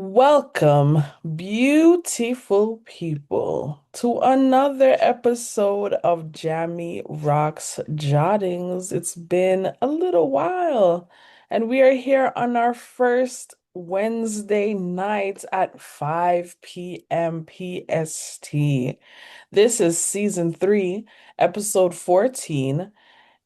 Welcome, beautiful people, to another episode of Jahmi Roc's Jottings. It's been a little while, and we are here on our first Wednesday night at 5 p.m. PST. This is season 3, episode 14.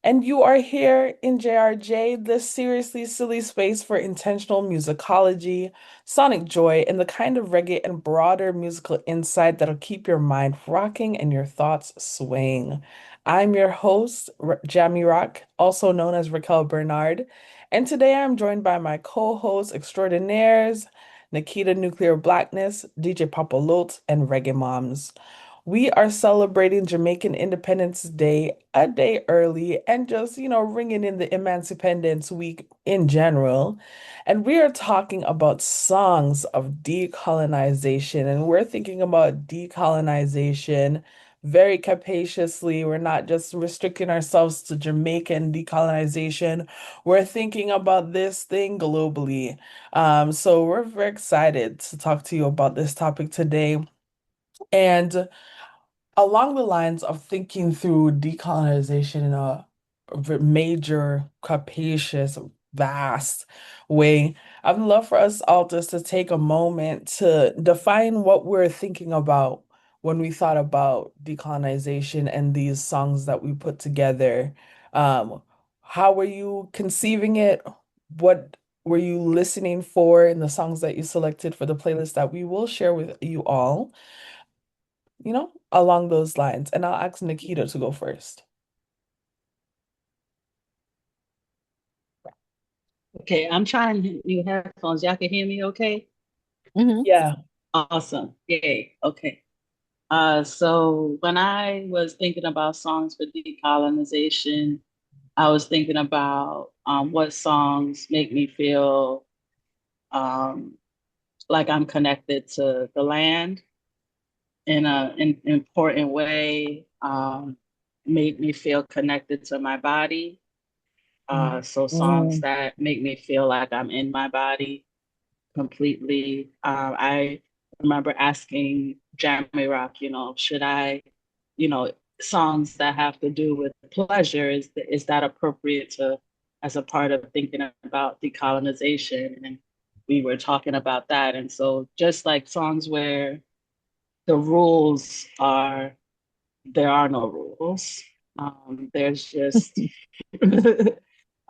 And you are here in JRJ, the seriously silly space for intentional musicology, sonic joy, and the kind of reggae and broader musical insight that'll keep your mind rocking and your thoughts swaying. I'm your host, Jahmi Roc, also known as Racquel Bernard, and today I'm joined by my co-hosts extraordinaires, Nikkita Nuclear Blackness, DJ Papalotl, and Reggae Moms. We are celebrating Jamaican Independence Day a day early and just, ringing in the Emancipendence Week in general. And we are talking about songs of decolonization. And we're thinking about decolonization very capaciously. We're not just restricting ourselves to Jamaican decolonization. We're thinking about this thing globally. So we're very excited to talk to you about this topic today. And along the lines of thinking through decolonization in a major, capacious, vast way, I'd love for us all just to take a moment to define what we're thinking about when we thought about decolonization and these songs that we put together. Um, how were you conceiving it? What were you listening for in the songs that you selected for the playlist that we will share with you all? Along those lines. And I'll ask Nikita to go first. Okay, I'm trying new headphones. Y'all can hear me okay? Hmm. Yeah. Awesome. Yay. Okay. So when I was thinking about songs for decolonization, I was thinking about what songs make me feel um, like I'm connected to the land in an important way, make me feel connected to my body. So songs Mm. that make me feel like I'm in my body completely. I remember asking Jahmi Roc, should I, songs that have to do with pleasure, is that appropriate to as a part of thinking about decolonization? And we were talking about that. And so just like songs where the rules are, there are no rules. There's just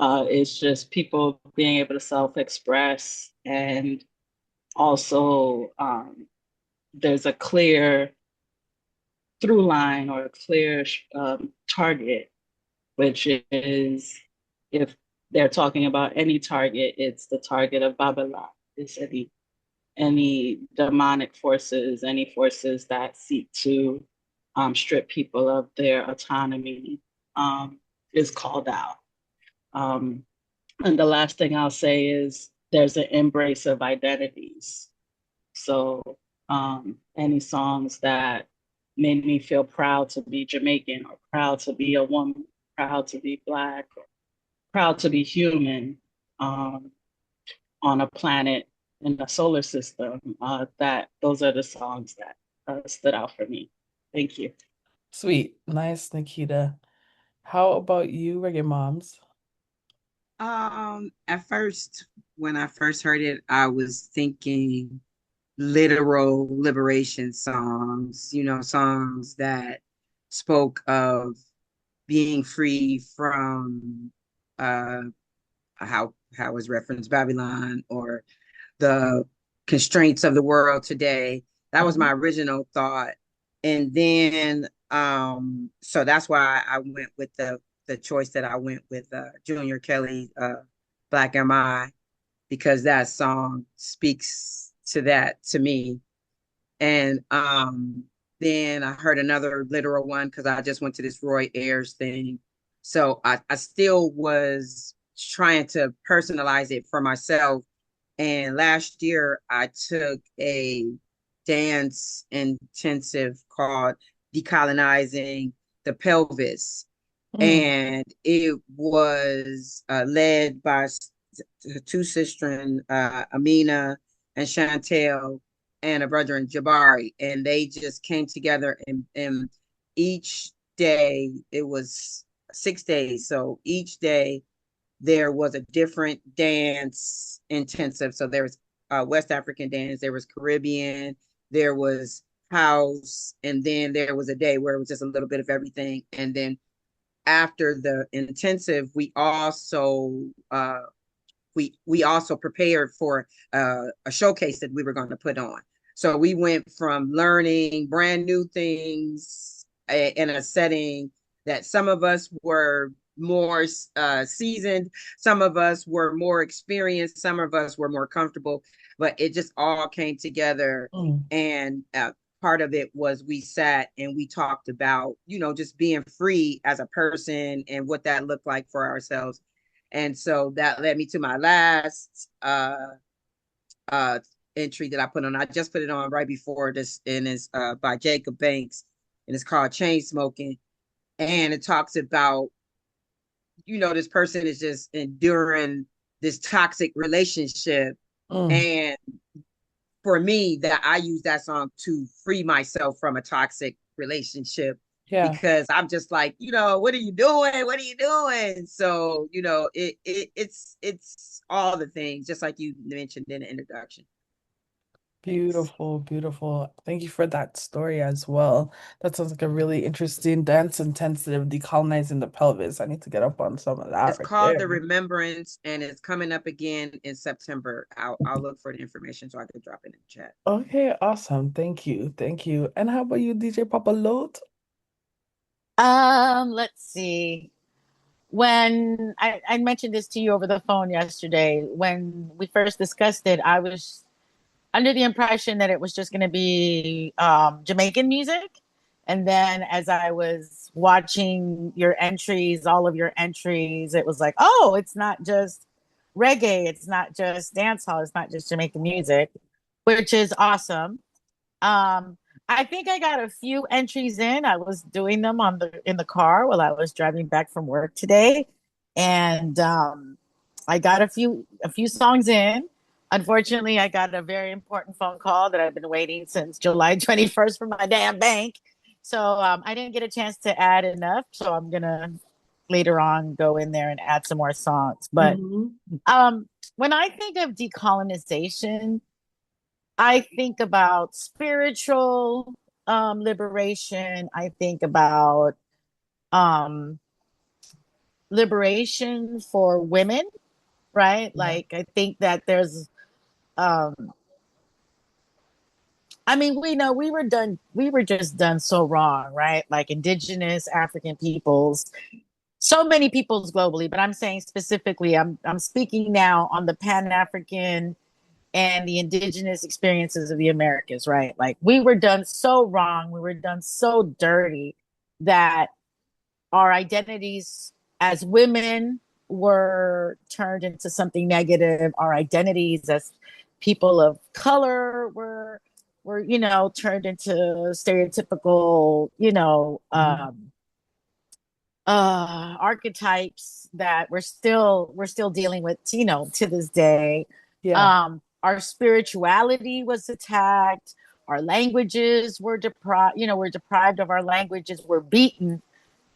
it's just people being able to self-express, and also there's a clear through line or a clear target, which is, if they're talking about any target, it's the target of Babylon. It's any demonic forces, any forces that seek to strip people of their autonomy, is called out. Um, and the last thing I'll say is there's an embrace of identities. So any songs that made me feel proud to be Jamaican, or proud to be a woman, proud to be Black, or proud to be human, um, on a planet in the solar system, that those are the songs that stood out for me. Thank you. Sweet. Nice, Nikita. How about you, Reggae Moms? At first, when I first heard it, I was thinking literal liberation songs, songs that spoke of being free from uh how was referenced Babylon or the constraints of the world today. That was my Mhm. original thought. And then so that's why I went with the choice that I went with Junior Kelly, Black Am I, because that song speaks to that to me. And then I heard another literal one because I just went to this Roy Ayers thing. So I still was trying to personalize it for myself. And last year I took a dance intensive called Decolonizing the Pelvis. Mm. And it was led by two sisters, Amina and Chantel and a brother in Jabari, and they just came together, and each day it was 6 days. So each day there was a different dance intensive. So there was West African dance, there was Caribbean, there was house, and then there was a day where it was just a little bit of everything. And then after the intensive, we also prepared for a showcase that we were going to put on. So we went from learning brand new things in a setting that some of us were more seasoned, some of us were more experienced, some of us were more comfortable, but it just all came together. Mm. And part of it was we sat and we talked about, just being free as a person and what that looked like for ourselves. And so that led me to my last uh entry that I put on. I just put it on right before this, and it's by Jacob Banks, and it's called Chain Smoking. And it talks about, this person is just enduring this toxic relationship. Mm. And for me, that I use that song to free myself from a toxic relationship, Yeah. because I'm just like, what are you doing? What are you doing? So, it's all the things, just like you mentioned in the introduction. Thanks. Beautiful, beautiful. Thank you for that story as well. That sounds like a really interesting dance intensive, decolonizing the pelvis. I need to get up on some of that It's right called The there. Remembrance, and it's coming up again in September. I'll look for the information so I can drop it in the chat. Okay, awesome. Thank you. Thank you. And how about you, DJ Papalotl? Let's see. When I mentioned this to you over the phone yesterday, when we first discussed it, I was under the impression that it was just going to be Jamaican music. And then as I was watching your entries, all of your entries, it was like, oh, it's not just reggae, it's not just dancehall, it's not just Jamaican music, which is awesome. Um, I think I got a few entries in. I was doing them in the car while I was driving back from work today, and I got a few songs in. Unfortunately, I got a very important phone call that I've been waiting since July 21st from my damn bank. So I didn't get a chance to add enough. So I'm gonna later on go in there and add some more songs. But Hmm. when I think of decolonization, I think about spiritual liberation. I think about um, liberation for women, right? Yeah. Like, I think that there's, um, I mean, we know we were just done so wrong, right? Like indigenous African peoples, so many peoples globally, but I'm saying specifically, I'm speaking now on the Pan African and the indigenous experiences of the Americas, right? Like we were done so wrong, we were done so dirty that our identities as women were turned into something negative. Our identities as people of color were turned into stereotypical, Mhm. archetypes that we're still dealing with, to this day. Yeah. Our spirituality was attacked. Our languages were deprived. We're deprived of our languages. We're beaten,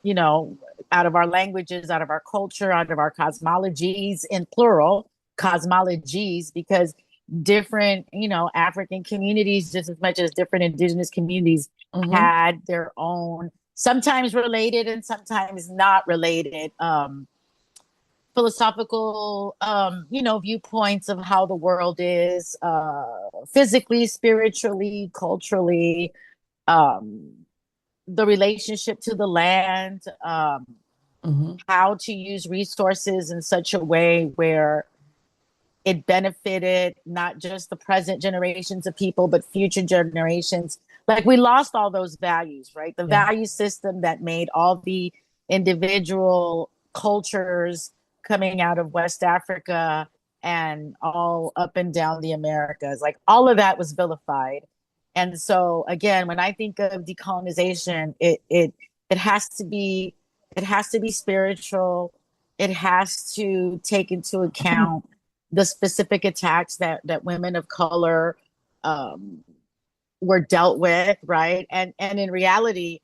you know, out of our languages, out of our culture, out of our cosmologies, in plural cosmologies, because different, African communities, just as much as different indigenous communities, Hmm. had their own, sometimes related and sometimes not related, philosophical, viewpoints of how the world is, physically, spiritually, culturally, um, the relationship to the land, Hmm. how to use resources in such a way where it benefited not just the present generations of people, but future generations. Like we lost all those values, right? The Yeah. value system that made all the individual cultures coming out of West Africa and all up and down the Americas, like all of that was vilified. And so again, when I think of decolonization, it has to be spiritual. It has to take into account the specific attacks that women of color um, were dealt with, right? And in reality,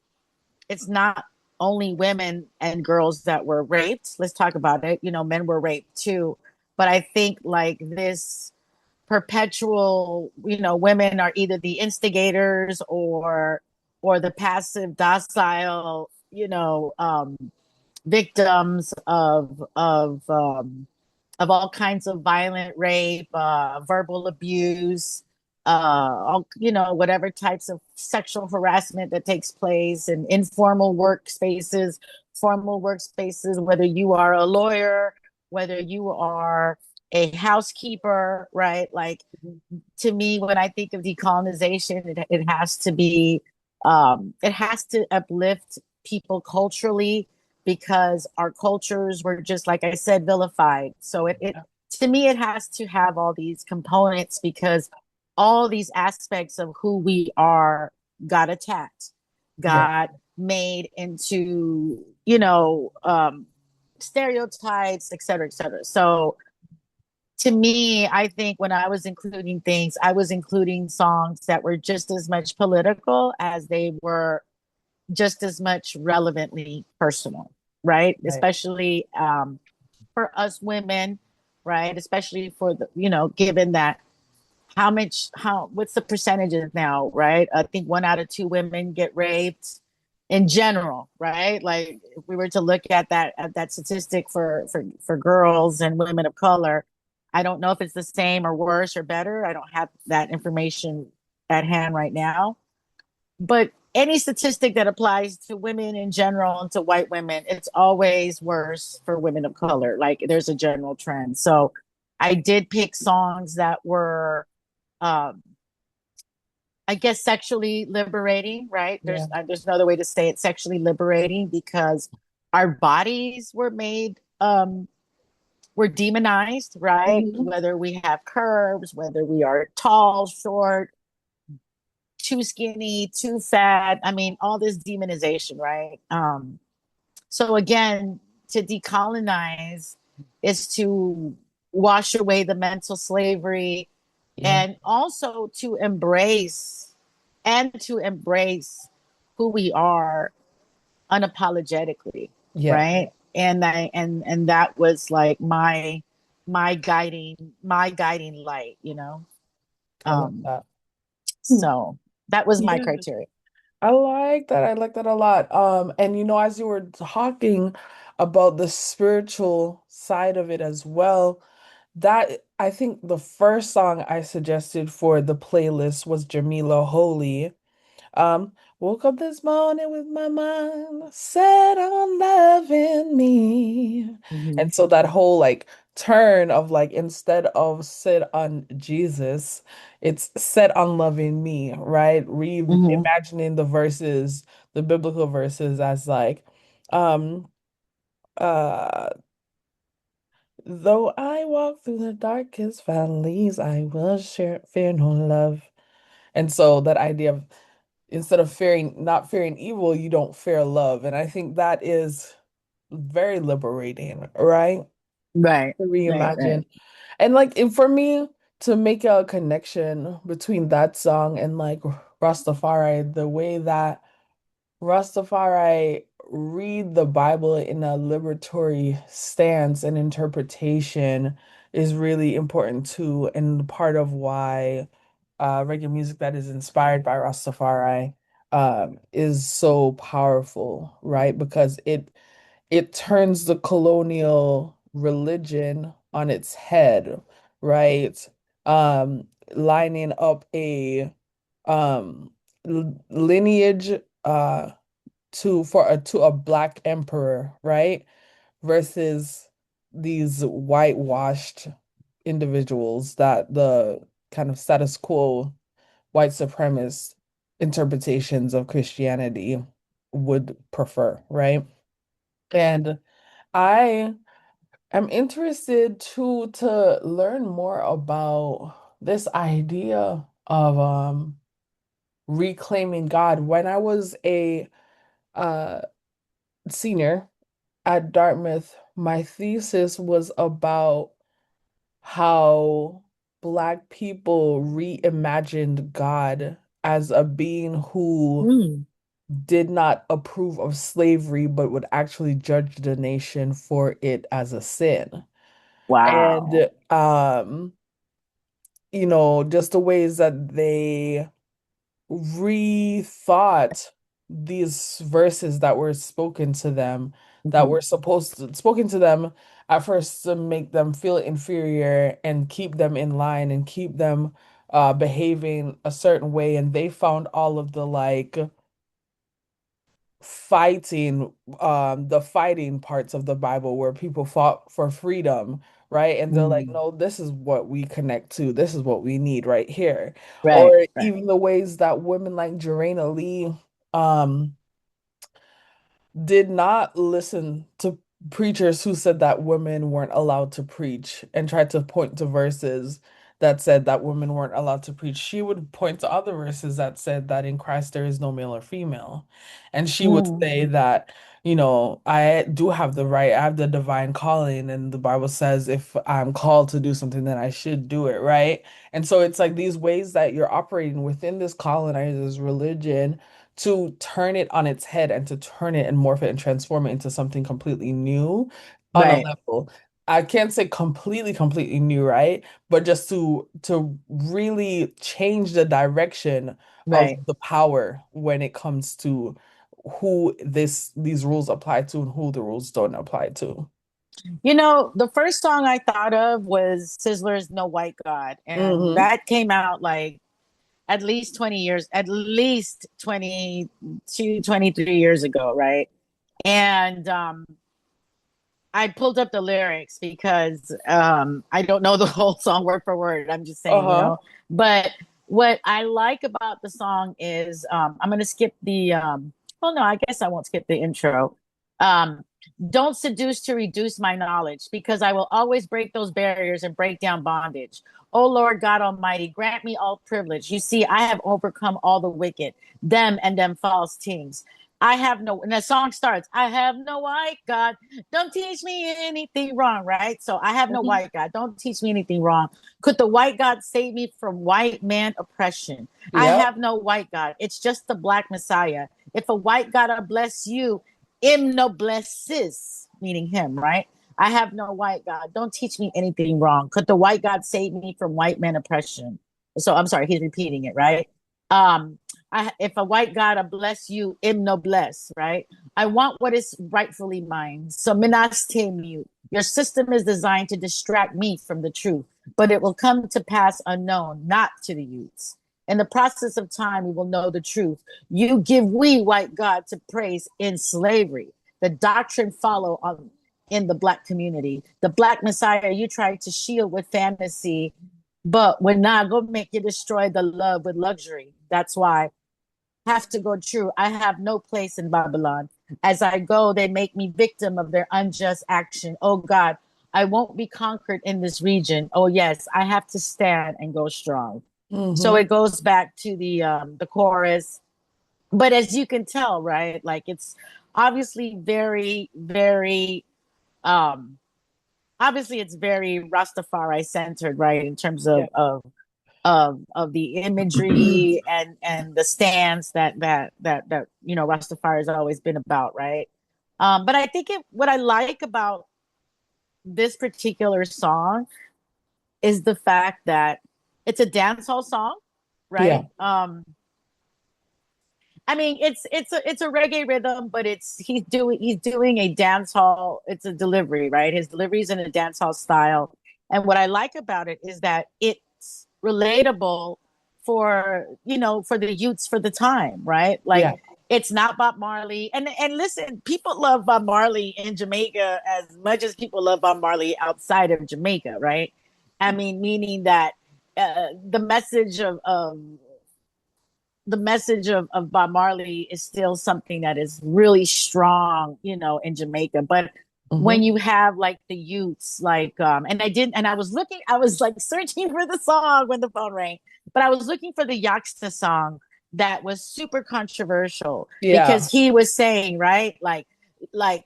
it's not only women and girls that were raped. Let's talk about it. You know, men were raped too. But I think like this perpetual, you know, women are either the instigators or the passive, docile, victims of all kinds of violent rape, verbal abuse, whatever types of sexual harassment that takes place in informal workspaces, formal workspaces, whether you are a lawyer, whether you are a housekeeper, right? Like to me, when I think of decolonization, it has to be, it has to uplift people culturally because our cultures were just, like I said, vilified. So it to me, it has to have all these components because all these aspects of who we are got attacked, Yeah. got made into, stereotypes, et cetera, et cetera. So to me, I think when I was including things, I was including songs that were just as much political as they were just as much relevantly personal, right? Right. Especially for us women, right? Especially for the, given that what's the percentages now, right? I think 1 out of 2 women get raped in general, right? Like if we were to look at that statistic for girls and women of color, I don't know if it's the same or worse or better. I don't have that information at hand right now. But any statistic that applies to women in general and to white women, it's always worse for women of color. Like there's a general trend. So I did pick songs that were um, I guess sexually liberating, right? Yeah. There's another way to say it, sexually liberating, because our bodies were demonized, right? Mhm. Whether we have curves, whether we are tall, short, too skinny, too fat. I mean, all this demonization, right? So again, to decolonize is to wash away the mental slavery Yeah. and also to embrace who we are unapologetically, Yeah. right? And that was like my guiding light, I love um that. Hmm. so that was my Yeah. criteria. I like that. I like that a lot. And as you were talking about the spiritual side of it as well, that I think the first song I suggested for the playlist was Jamila Holy. Woke up this morning with my mind set on loving me. Mm-hmm. And so that whole like turn of like instead of set on Jesus, it's set on loving me, right? Mm-hmm. Reimagining the verses, the biblical verses as like, um, uh, though I walk through the darkest valleys, I will fear no love. And so that idea of instead of not fearing evil, you don't fear love. And I think that is very liberating, right? Right, To right, right. reimagine. And like and for me to make a connection between that song and like Rastafari, the way that Rastafari read the Bible in a liberatory stance and interpretation is really important too, and part of why reggae music that is inspired by Rastafari is so powerful, right? Because it turns the colonial religion on its head, right? Lining up a um lineage to a black emperor, right? Versus these whitewashed individuals that the kind of status quo white supremacist interpretations of Christianity would prefer, right? And I am interested to learn more about this idea of reclaiming God. When I was a uh senior at Dartmouth, my thesis was about how Black people reimagined God as a being who Mm. did not approve of slavery, but would actually judge the nation for it as a sin. Wow. And just the ways that they rethought these verses that were spoken to them, that Mhm. were supposed to spoken to them at first to make them feel inferior and keep them in line and keep them behaving a certain way. And they found all of the like fighting the fighting parts of the Bible where people fought for freedom, right? And they're like, Mm. no, this is what we connect to. This is what we need right here. Right, Or right. even the ways that women like Jarena Lee um did not listen to preachers who said that women weren't allowed to preach and tried to point to verses that said that women weren't allowed to preach. She would point to other verses that said that in Christ there is no male or female. And she would Mm. say that, I do have the right, I have the divine calling, and the Bible says if I'm called to do something, then I should do it, right? And so it's like these ways that you're operating within this colonizer's religion to turn it on its head and to turn it and morph it and transform it into something completely new on a Right, level. I can't say completely new, right? But just to really change the direction of right. the power when it comes to who these rules apply to and who the rules don't apply to. The first song I thought of was Sizzler's No White God. And Mm-hmm. that came out like at least 20 years, at least 22, 23 years ago, right? And I pulled up the lyrics because I don't know the whole song word for word. I'm just saying, Uh-huh. But what I like about the song is I'm going to skip well, no, I guess I won't skip the intro. Um, don't seduce to reduce my knowledge because I will always break those barriers and break down bondage. Oh Lord God Almighty, grant me all privilege. You see, I have overcome all the wicked, them and them false things. I have no, and the song starts, I have no white God. Don't teach me anything wrong, right? So I have no Mhm. white God. Don't teach me anything wrong. Could the white God save me from white man oppression? I Yep. have no white God. It's just the black Messiah. If a white God bless you, him no blesses, meaning him, right? I have no white God. Don't teach me anything wrong. Could the white God save me from white man oppression? So I'm sorry, he's repeating it, right? Um, if a white God bless you, him no bless, right? I want what is rightfully mine. So minas temu. Your system is designed to distract me from the truth, but it will come to pass unknown, not to the youths. In the process of time, we will know the truth. You give we white God to praise in slavery. The doctrine follow on in the black community. The black Messiah you tried to shield with fantasy, but when not go make you destroy the love with luxury. That's why have to go true. I have no place in Babylon. As I go, they make me victim of their unjust action. Oh God, I won't be conquered in this region. Oh yes, I have to stand and go strong. So Mm-hmm. it goes back to the chorus, but as you can tell, right? Like it's obviously very, very um obviously it's very Rastafari centered, right? In terms Yeah. of the imagery and the stance that Rastafari has always been about, right? But I think what I like about this particular song is the fact that it's a dancehall song, right? Yeah. I mean, it's a reggae rhythm, but he's doing a dance hall. It's a delivery, right? His delivery is in a dance hall style, and what I like about it is that it's relatable for the youths for the time, right? Like Yeah. it's not Bob Marley, and listen, people love Bob Marley in Jamaica as much as people love Bob Marley outside of Jamaica, right? I mean, meaning that the message of Bob Marley is still something that is really strong, in Jamaica. But when Mm-hmm. you have like the youths, like, and I was looking, I was like searching for the song when the phone rang, but I was looking for the Youngsta song that was super controversial Yeah. because he was saying, right, like, like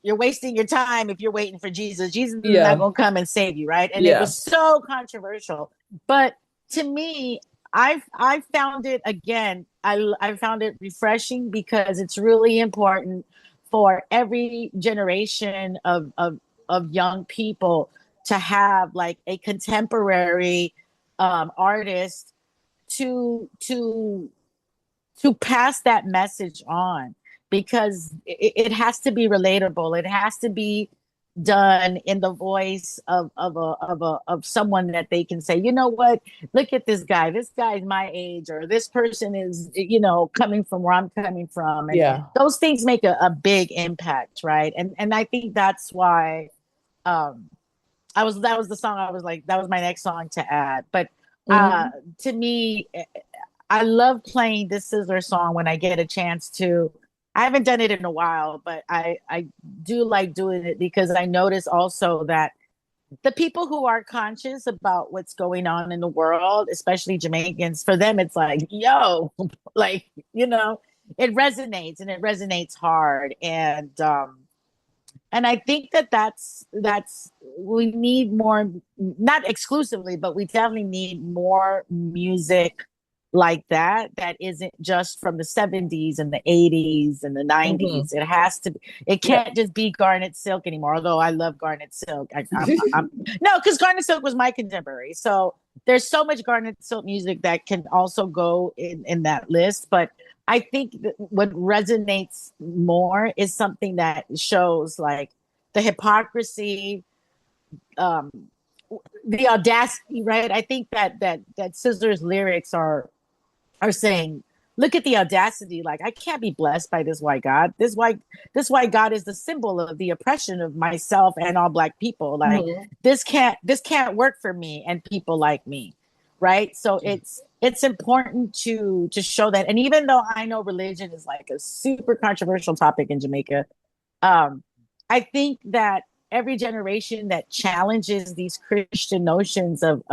you're wasting your time if you're waiting for Jesus. Jesus is not Yeah. going to come and save you, right? And it Yeah. was so controversial. But to me, I found it again. I found it refreshing because it's really important for every generation of young people to have like a contemporary artist to to to pass that message on, because it has to be relatable. It has to be done in the voice of someone that they can say, you know what, look at this guy. This guy is my age, or this person is, coming from where I'm coming from, and Yeah. those things make a big impact, right? And I think that's why um that was the song I was like, that was my next song to add. But uh Mhm. to me, I love playing this Sizzler song when I get a chance to. I haven't done it in a while, but I do like doing it because I notice also that the people who are conscious about what's going on in the world, especially Jamaicans, for them it's like, yo, like, it resonates, and it resonates hard. And I think that that's we need more, not exclusively, but we definitely need more music like that isn't just from the 70s and the 80s and the Mhm. 90s. It has to be, it Yeah. can't just be Garnet Silk anymore, although I love Garnet Silk. I'm no, because Garnet Silk was my contemporary, so there's so much Garnet Silk music that can also go in that list. But I think that what resonates more is something that shows like the hypocrisy, um, the audacity, right? I think that Scissor's lyrics are saying, look at the audacity. Like, I can't be blessed by this white God. This white God is the symbol of the oppression of myself and all Black people. Like, Mhm. this can't work for me and people like me, right? So it's important to show that. And even though I know religion is like a super controversial topic in Jamaica, um, I think that every generation that challenges these Christian notions of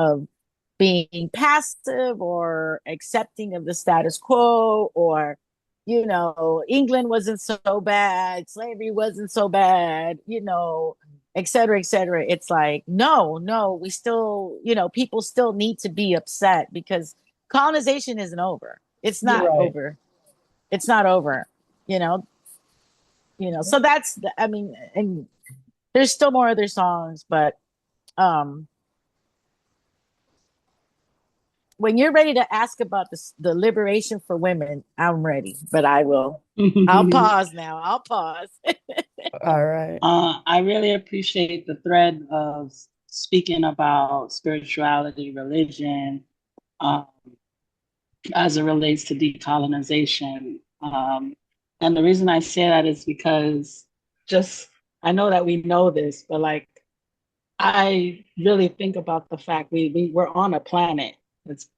being passive or accepting of the status quo, or England wasn't so bad, slavery wasn't so bad, et cetera, et cetera. It's like, no, we still, people still need to be upset because colonization isn't over. It's You're not right. over. It's not over. you know so that's, I mean, and there's still more other songs, but um when you're ready to ask about the liberation for women, I'm ready. But I'll pause now. I'll pause. All right. I really appreciate the thread of speaking about spirituality, religion, um, as it relates to decolonization. And the reason I say that is because just, I know that we know this, but like, I really think about the fact we're on a planet that's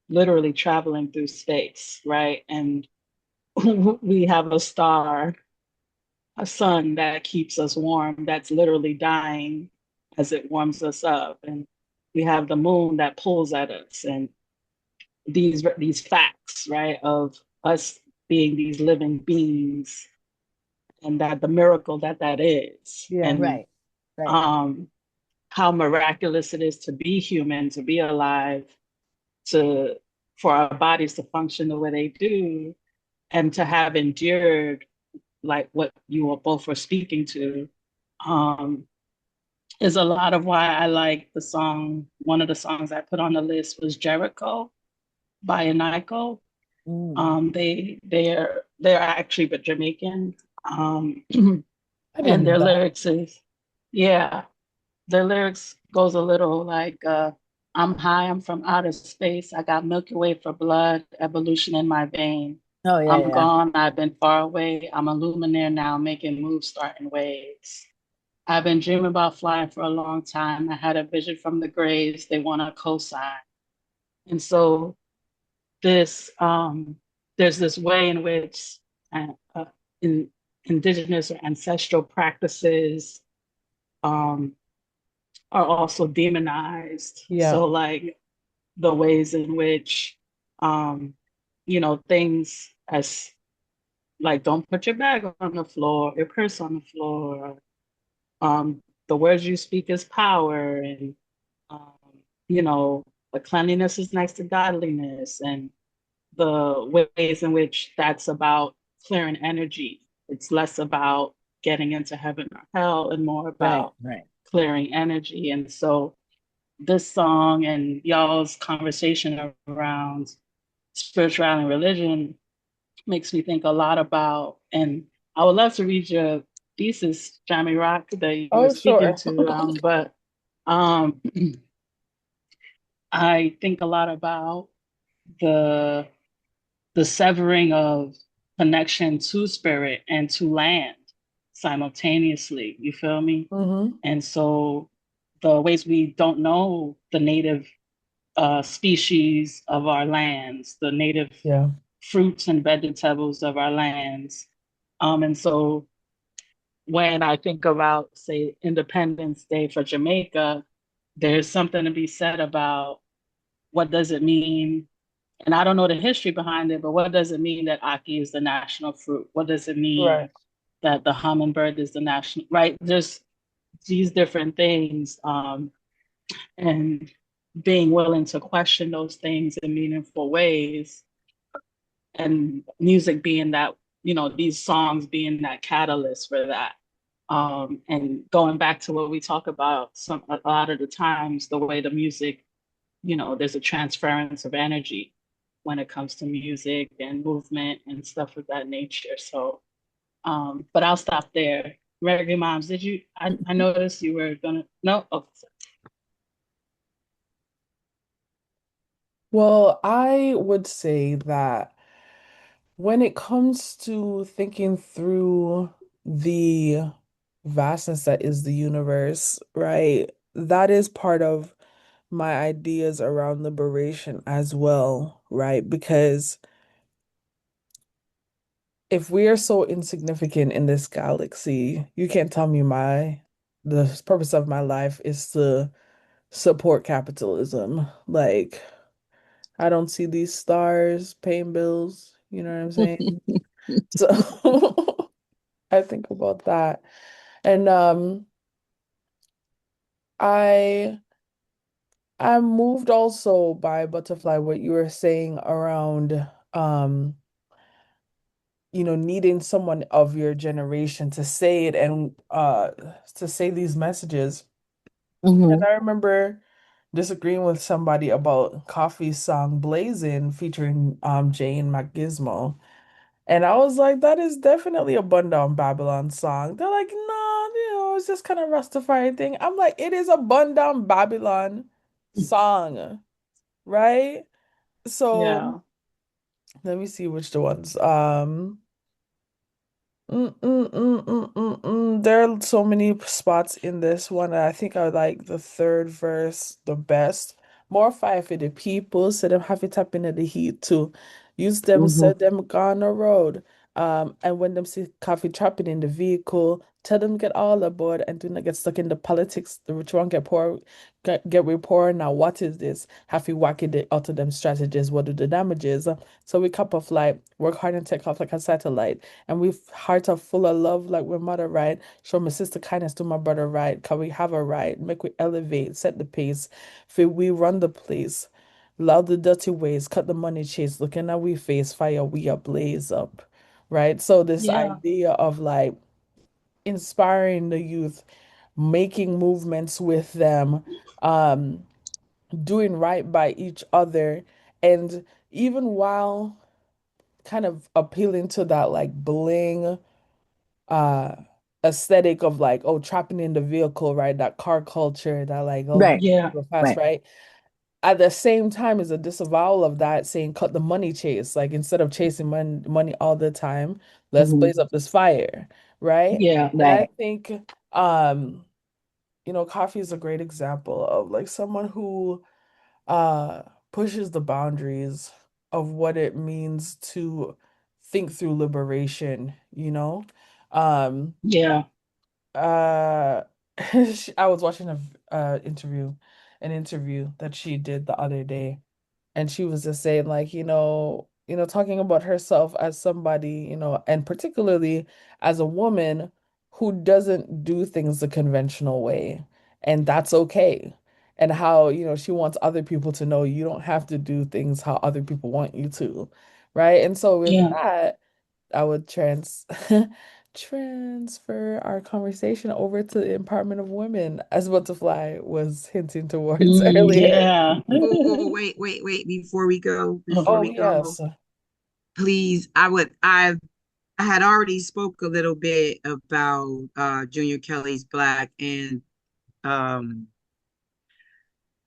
literally traveling through space, right? And we have a star, a sun that keeps us warm, that's literally dying as it warms us up. And we have the moon that pulls at us, and these facts, right, of us being these living beings, and that the miracle that is, Yeah. and Right. Right. um, how miraculous it is to be human, to be alive, to for our bodies to function the way they do, and to have endured like what you all both were speaking to, um, is a lot of why I like the song. One of the songs I put on the list was Jericho by Aniko. Mm. They're actually but Jamaican. I And didn't know their that. lyrics is, yeah, their lyrics goes a little like, I'm high, I'm from outer space. I got Milky Way for blood, evolution in my vein. Oh yeah, I'm yeah. gone, I've been far away. I'm a luminaire now, making moves, starting waves. I've been dreaming about flying for a long time. I had a vision from the graves. They want to cosign. And so this, there's this way in which uh, in, indigenous or ancestral practices um, are also demonized. Yeah. So like the ways in which, um, things as like don't put your bag on the floor, your purse on the floor. The words you speak is power, and um, you know, the cleanliness is next to godliness, and the ways in which that's about clearing energy. It's less about getting into heaven or hell and more Right, about right. clearing energy. And so this song and y'all's conversation around spirituality and religion makes me think a lot about, and I would love to read your thesis, Jahmi Roc, that you were Oh, speaking sure. to, but um, I think a lot about the the severing of connection to spirit and to land simultaneously. You feel me? Hmm. And so the ways we don't know the native species of our lands, the native Yeah. fruits and vegetables of our lands. And so when I think about, say, Independence Day for Jamaica, there's something to be said about what does it mean, and I don't know the history behind it, but what does it mean that Aki is the national fruit? What does it mean Right. that the hummingbird is the national, right? There's these different things, and being willing to question those things in meaningful ways, and music being that, these songs being that catalyst for that. And going back to what we talk about a lot of the times, the way the music, there's a transference of energy when it comes to music and movement and stuff of that nature. So, but I'll stop there. Reggae Moms, I noticed you were gonna, no? Oh, Well, I would say that when it comes to thinking through the vastness that is the universe, right? That is part of my ideas around liberation as well, right? Because if we are so insignificant in this galaxy, you can't tell me the purpose of my life is to support capitalism. Like, I don't see these stars paying bills, you know what I'm saying? So I think about that. And I I'm moved also by Butterfly, what you were saying around um needing someone of your generation to say it and to say these messages. And Hmm. I remember disagreeing with somebody about Coffee's song Blazing featuring Jane McGizmo. And I was like, that is definitely a Bun Down Babylon song. They're like, no, it's just kind of Rastafari thing. I'm like, it is a Bun Down Babylon song, right? So yeah, let me see which the ones. There are so many spots in this one. I think I like the third verse the best. More fire for the people, so them have it up into the heat too. Use them, Hmm. set them gone the road. And when them see coffee trapping in the vehicle, tell them get all aboard and do not get stuck in the politics. The rich one get poor, get we poor. Now what is this? Have you whack it out of them strategies? What are the damages? So we cup of light, work hard and take off like a satellite. And we hearts are full of love like we're mother right. Show my sister kindness to my brother right. Can we have a right? Make we elevate, set the pace. Feel we run the place. Love the dirty ways, cut the money chase. Looking at we face fire, we ablaze up. Right? So this yeah, idea of like inspiring the youth, making movements with them, um, doing right by each other, and even while kind of appealing to that like bling uh aesthetic of like, oh, trapping in the vehicle, right? That car culture, that like, oh, Right, yeah, go fast, right. right? At the same time is a disavowal of that, saying cut the money chase. Like instead of chasing money all the time, let's Hmm. blaze up this fire, right? yeah, And I Right. think um, Coffee is a great example of like someone who uh pushes the boundaries of what it means to think through liberation, you know? Um yeah, uh I was watching an interview that she did the other day, and she was just saying like, talking about herself as somebody, and particularly as a woman who doesn't do things the conventional way, and that's okay. And how, she wants other people to know you don't have to do things how other people want you to, right? And so with Yeah. that, I would transfer our conversation over to the Empowerment of Women, as Butterfly was hinting towards earlier. Yeah. Wait. Before Oh, we go, yes. please, I had already spoke a little bit about Junior Kelly's Black and um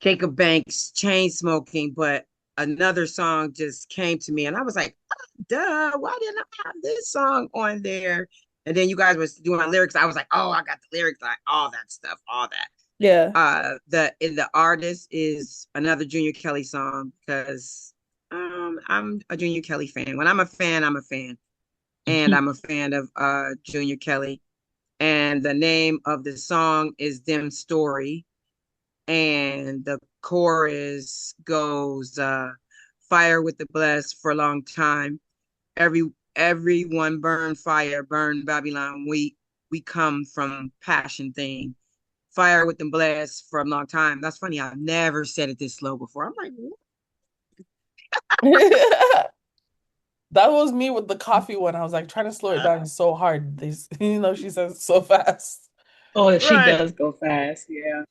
Jacob Banks chain smoking, but another song just came to me and I was like, oh, duh, why didn't I have this song on there? And then you guys was doing lyrics. I was like, oh, I got the lyrics, like all that stuff, all that. Yeah. The artist is another Junior Kelly song because I'm a Junior Kelly fan. When I'm a fan, I'm a fan. And I'm a fan of Junior Kelly. And the name of the song is Them Story. And the chorus goes fire with the blessed for a long time. Everyone burn fire, burn Babylon. We come from passion thing. Fire with the blessed for a long time. That's funny. I've never said it this slow before. I'm like, That was me with the coffee one. I was like trying to slow it down so hard. She says it so fast. Oh, she right. does go fast. Yeah.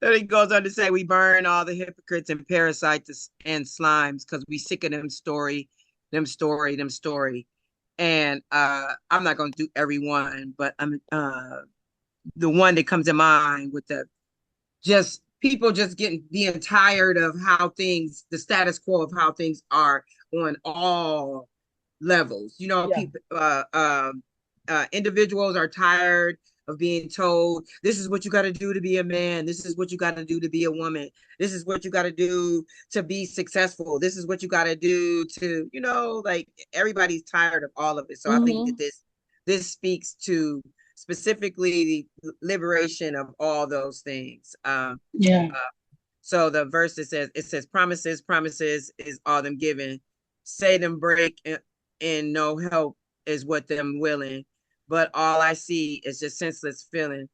Then he goes on to say, we burn all the hypocrites and parasites and slimes because we sick of them story. And I'm not going to do every one, but I'm the one that comes to mind with the just people just being tired of how things, the status quo of how things are on all levels. Yeah. People, individuals are tired of being told this is what you got to do to be a man. This is what you got to do to be a woman. This is what you got to do to be successful. This is what you got to do to, like everybody's tired of all of it. So I think that this speaks to specifically the liberation of all those things. Yeah. So the verse it says, promises is all them giving. Say them break and no help is what them willing. But all I see is just senseless feeling.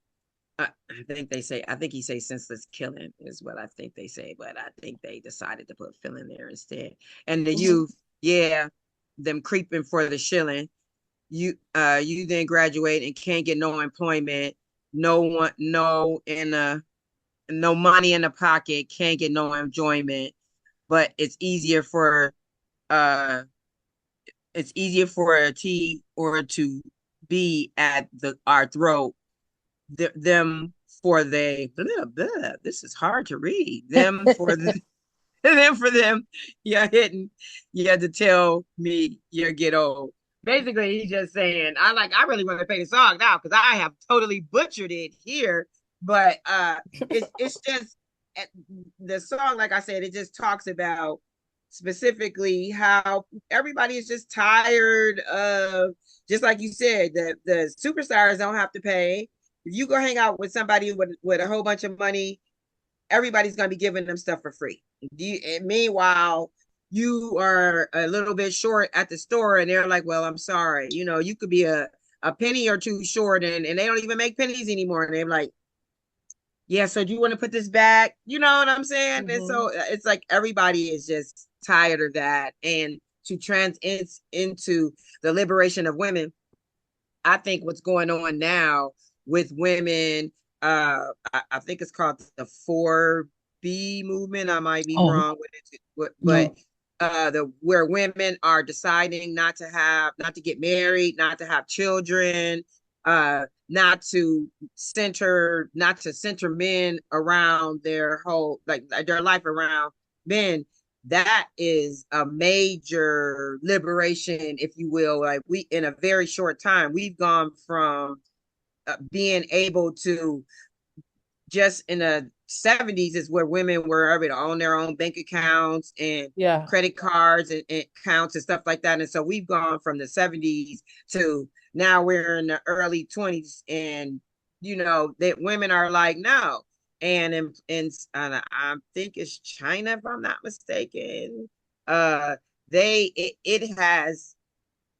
I think he says senseless killing is what I think they say, but I think they decided to put feeling there instead. And the youth, yeah, them creeping for the shilling. You then graduate and can't get no employment, no money in the pocket, can't get no enjoyment, but it's easier for a T or to be at our throat. Them for they blah, blah, this is hard to read. Them for the them for them, you're hitting, you had to tell me you get old. Basically, he's just saying, I really want to play the song now because I have totally butchered it here. But it's just the song, like I said, it just talks about specifically how everybody is just tired of, just like you said, the superstars don't have to pay. If you go hang out with somebody with a whole bunch of money, everybody's going to be giving them stuff for free. And meanwhile, you are a little bit short at the store and they're like, well, I'm sorry. You could be a penny or two short and they don't even make pennies anymore. And they're like, yeah, so do you want to put this back? You know what I'm saying? And so it's like everybody is just tired of that. And to into the liberation of women, I think what's going on now with women, I think it's called the 4B movement. I might be wrong with it, but where women are deciding not to get married, not to have children, not to center men around their whole like their life around men. That is a major liberation, if you will. Like we, in a very short time, we've gone from being able to, just in the 70s is where women were able to own their own bank accounts and credit cards and accounts and stuff like that. And so we've gone from the 70s to now we're in the early 20s, and that women are like, no. And I think it's China, if I'm not mistaken, it has,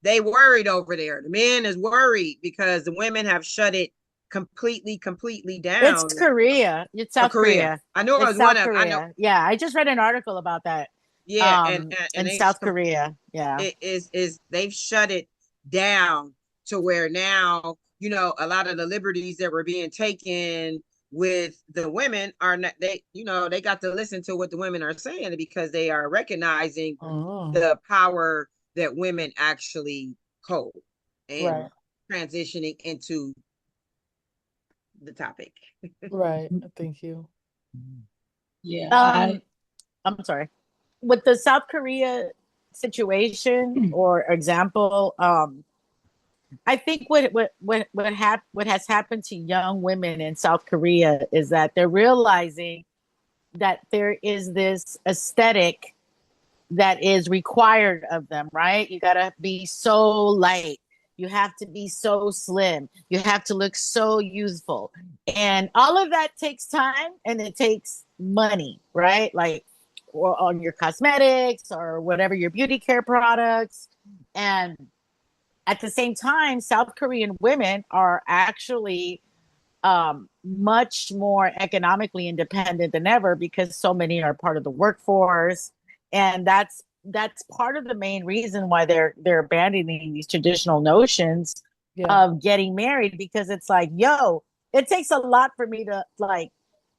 they worried over there. The men is worried because the women have shut it completely It's down. Korea. It's Or South Korea. Korea. I know it It's was one South of, I know, Korea. Yeah, I just read an article about that. yeah, and In they South Korea. Yeah. it is they've shut it down to where now, you know, a lot of the liberties that were being taken with the women are not, they, you know, they got to listen to what the women are saying because they are recognizing Oh, the power that women actually hold and right, transitioning into the topic. right. Thank you. Yeah, Um, I'm sorry. With the South Korea situation or example, I think what has happened to young women in South Korea is that they're realizing that there is this aesthetic that is required of them, right? You got to be so light. You have to be so slim. You have to look so youthful. And all of that takes time and it takes money, right? Like, or on your cosmetics or whatever, your beauty care products. And at the same time, South Korean women are actually much more economically independent than ever because so many are part of the workforce, and that's part of the main reason why they're abandoning these traditional notions Yeah. of getting married, because it's like, yo, it takes a lot for me to like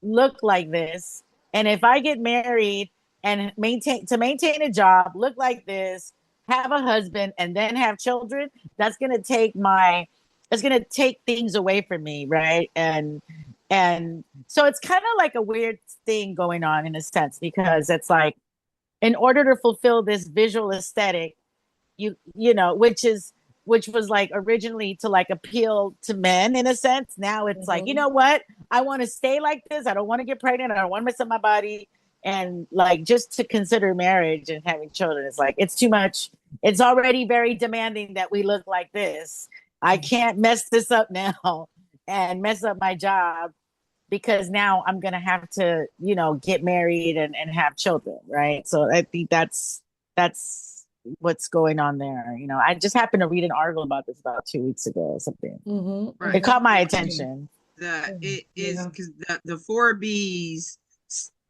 look like this, and if I get married and maintain a job, look like this, have a husband, and then have children, that's going to take my it's going to take things away from me, right? And so it's kind of like a weird thing going on in a sense, because it's like, in order to fulfill this visual aesthetic, you know, which was like originally to like appeal to men in a sense, now it's like, you Mhm. know what, I want to stay like this, I don't want to get pregnant, I don't want to mess up my body, and like just to consider marriage and having children is like, it's too much. It's already very demanding that we look like this. I can't mess this up now and mess up my job because now I'm gonna have to, you know, get married and have children, right? So I think that's what's going on there. You know, I just happened to read an article about this about 2 weeks ago or something. Mhm. Right. It caught my Mhm. attention. It is yeah. because the four B's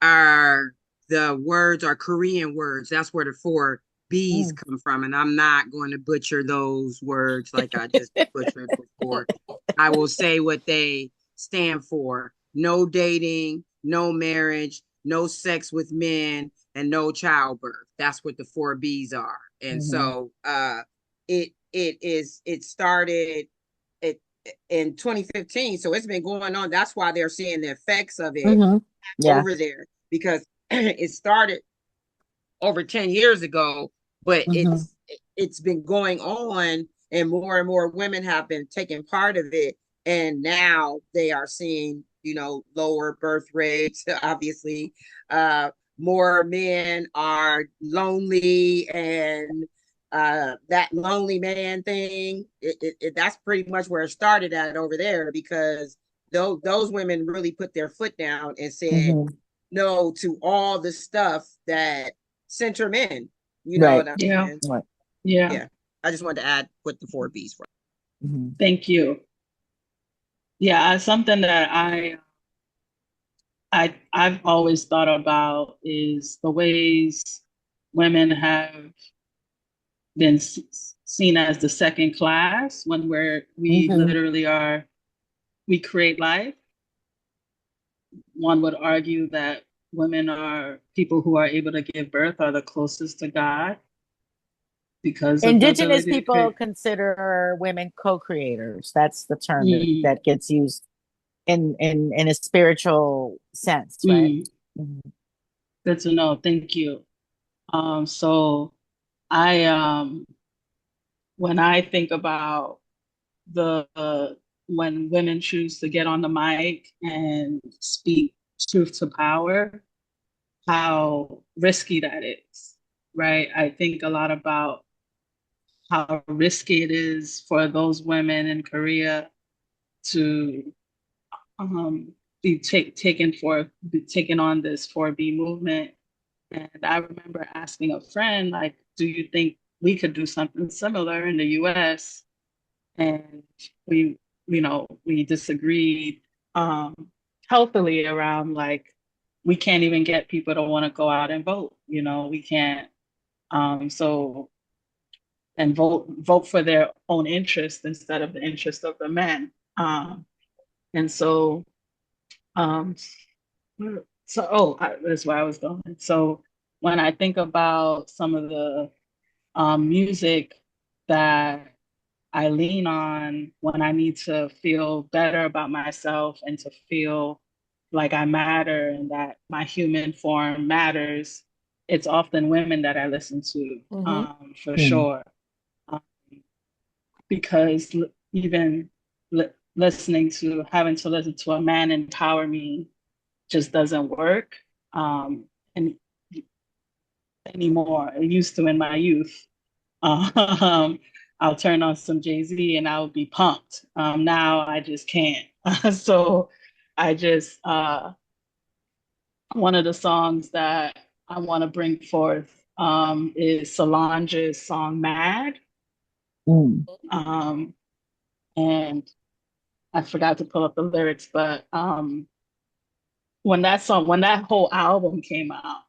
are, the words are Korean words. That's where the four B's Mm. come from. And I'm not going to butcher those words like I just butchered before. I will say what they stand for: no dating, no marriage, no sex with men, and no childbirth. That's what the four B's are. And Mm-hmm. so it started it in 2015. So it's been going on. That's why they're seeing the effects of it Mm-hmm. Yeah. over there, because it started over 10 years ago, but Mm-hmm. it's been going on, and more women have been taking part of it, and now they are seeing, you know, lower birth rates obviously. More men are lonely, and that lonely man thing, that's pretty much where it started at over there, because those women really put their foot down and said Mm-hmm. no to all the stuff that center men. You know Right. what I'm Yeah, saying? Right. yeah. Yeah. I just wanted to add what the four B's were. Mm-hmm. Thank you. Yeah, something that I've always thought about is the ways women have been seen as the second class when we Mm-hmm. literally are, we create life. One would argue that women are people who are able to give birth, are the closest to God because of the Indigenous ability to people create. consider women co-creators. That's the term Mm, that gets used in a spiritual sense, right? mm, Mm-hmm. good to know. Thank you. So I when I think about the when women choose to get on the mic and speak truth to power, how risky that is, right? I think a lot about how risky it is for those women in Korea to be taken on this 4B movement, And I remember asking a friend, like, do you think we could do something similar in the US? And we, we disagreed um, healthily around like, we can't even get people to want to go out and vote. We can't. So and vote for their own interest instead of the interest of the men. And so, um, that's where I was going. So when I think about some of the music that I lean on when I need to feel better about myself and to feel like I matter and that my human form matters, it's often women that I listen to, Mm-hmm. for Mm. sure. Um, because even having to listen to a man empower me just doesn't work, and anymore. It used to in my youth. Um, I'll turn on some Jay-Z and I'll be pumped. Now I just can't. So I just one of the songs that I want to bring forth is Solange's song "Mad," Mm. um, and I forgot to pull up the lyrics, but when that whole album came out,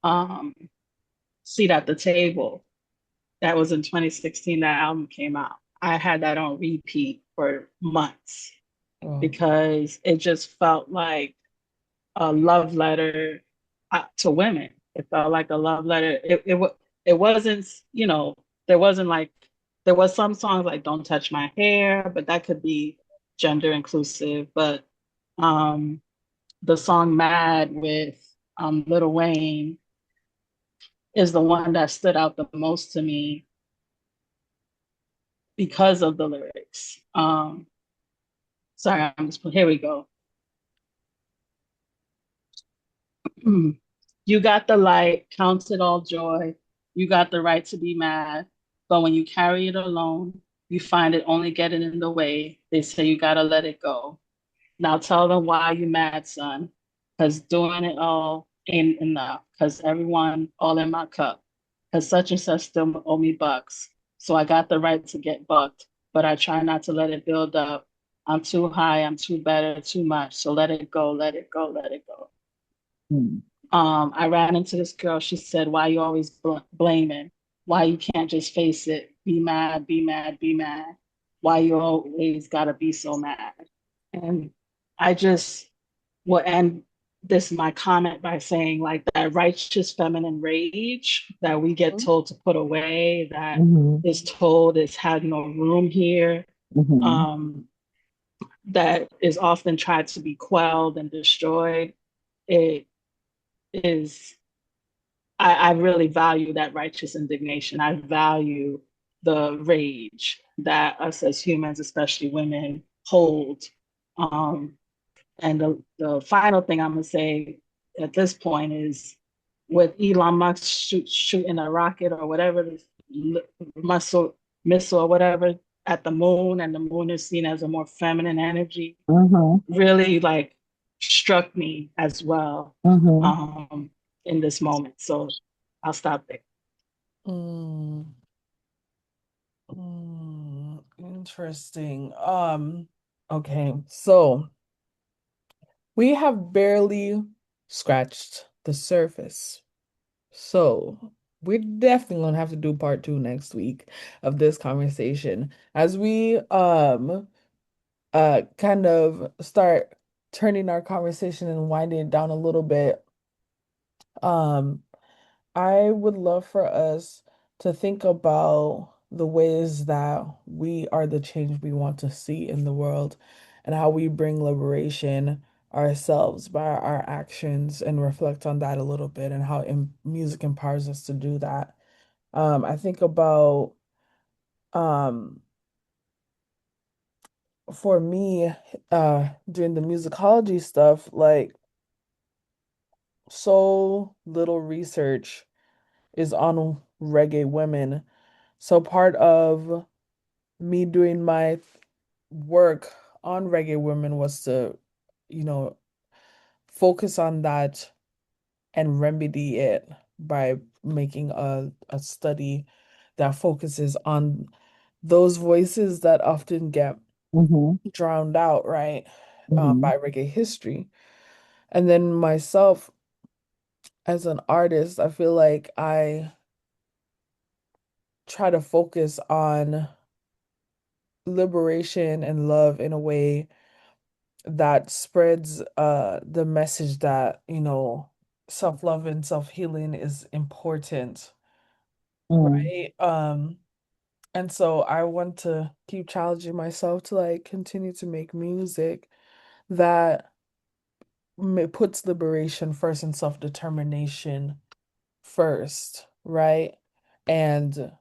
um, "Seat at the Table," that was in 2016. That album came out. I had that on repeat for months Oh. because it just felt like a love letter to women. It felt like a love letter. It wasn't, there wasn't like, there was some songs like "Don't Touch My Hair," but that could be gender inclusive. But um, the song "Mad" with Lil Wayne is the one that stood out the most to me because of the lyrics. Sorry, here we go. You got the light, count it all joy. You got the right to be mad. But when you carry it alone, you find it only getting in the way. They say you gotta let it go. Now tell them why you mad, son. Cause doing it all ain't enough. Cause everyone all in my cup. Cause such and such still owe me bucks. So I got the right to get bucked, but I try not to let it build up. I'm too high, I'm too better, too much. So let it go, let it go, let it go. Mm. I ran into this girl. She said, "Why you always blaming? Why you can't just face it? Be mad, be mad, be mad. Why you always gotta be so mad?" And I just will end this my comment by saying, like, that righteous feminine rage that we get told to put away, that Mhm. is told is had no room here, Mhm. um, that is often tried to be quelled and destroyed. It is I really value that righteous indignation. I value the rage that us as humans, especially women, hold. Um, and the final thing I'm gonna say at this point is, with Elon Musk shooting a rocket or whatever, muscle missile or whatever at the moon, and the moon is seen as a more feminine energy, Mhm. really like struck me as well, Mhm. um, in this moment. So I'll stop there. Mm, interesting. Okay, so we have barely scratched the surface. So we're definitely gonna have to do part two next week of this conversation as we kind of start turning our conversation and winding it down a little bit. Um, I would love for us to think about the ways that we are the change we want to see in the world and how we bring liberation ourselves by our actions and reflect on that a little bit and how music empowers us to do that. I think about um, for me, doing the musicology stuff, like so little research is on reggae women. So part of me doing my work on reggae women was to, you know, focus on that and remedy it by making a study that focuses on those voices that often get Mm-hmm. drowned out, right, Mm-hmm. by reggae history. And then myself as an artist, I feel like I try to focus on liberation and love in a way that spreads the message that, self-love and self-healing is important, Mm. right? And so I want to keep challenging myself to like continue to make music that puts liberation first and self-determination first, right? And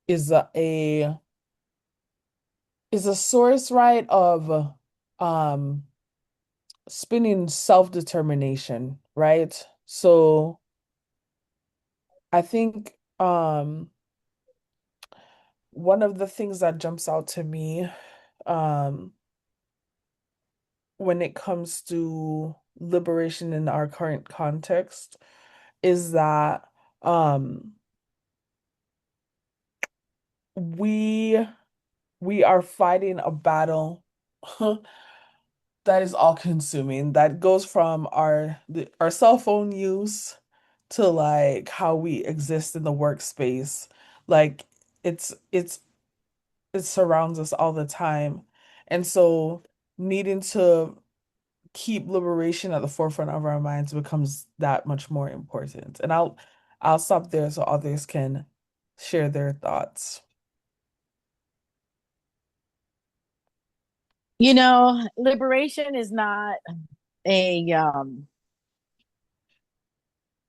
is a source, right, of um spinning self-determination, right? So I think one of the things that jumps out to me um when it comes to liberation in our current context is that um we we are fighting a battle that is all consuming, that goes from our cell phone use to like how we exist in the workspace. Like it's it surrounds us all the time. And so needing to keep liberation at the forefront of our minds becomes that much more important. And I'll stop there so others can share their thoughts. Liberation is not a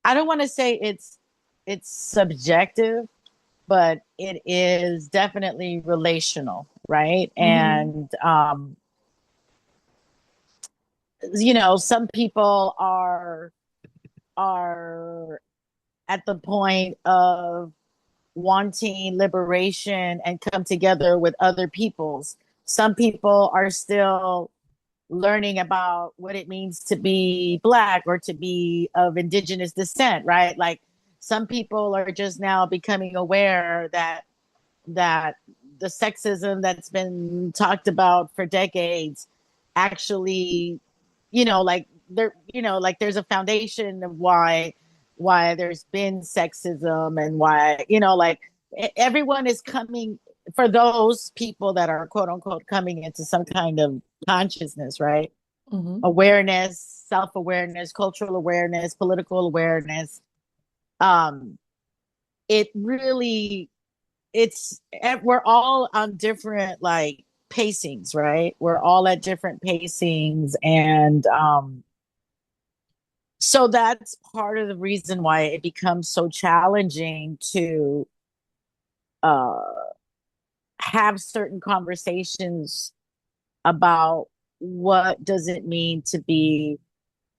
I don't want to say it's subjective, but it is definitely relational, right? Hmm. And some people are at the point of wanting liberation and come together with other peoples. Some people are still learning about what it means to be Black or to be of indigenous descent, right? Like some people are just now becoming aware that the sexism that's been talked about for decades actually, like there's a foundation of why there's been sexism and why, like everyone is coming, for those people that are quote unquote coming into some kind of consciousness, right? Hmm. Awareness, self-awareness, cultural awareness, political awareness. Um, it really it's we're all on different like pacings, right? We're all at different pacings, and so that's part of the reason why it becomes so challenging to uh have certain conversations about what does it mean to be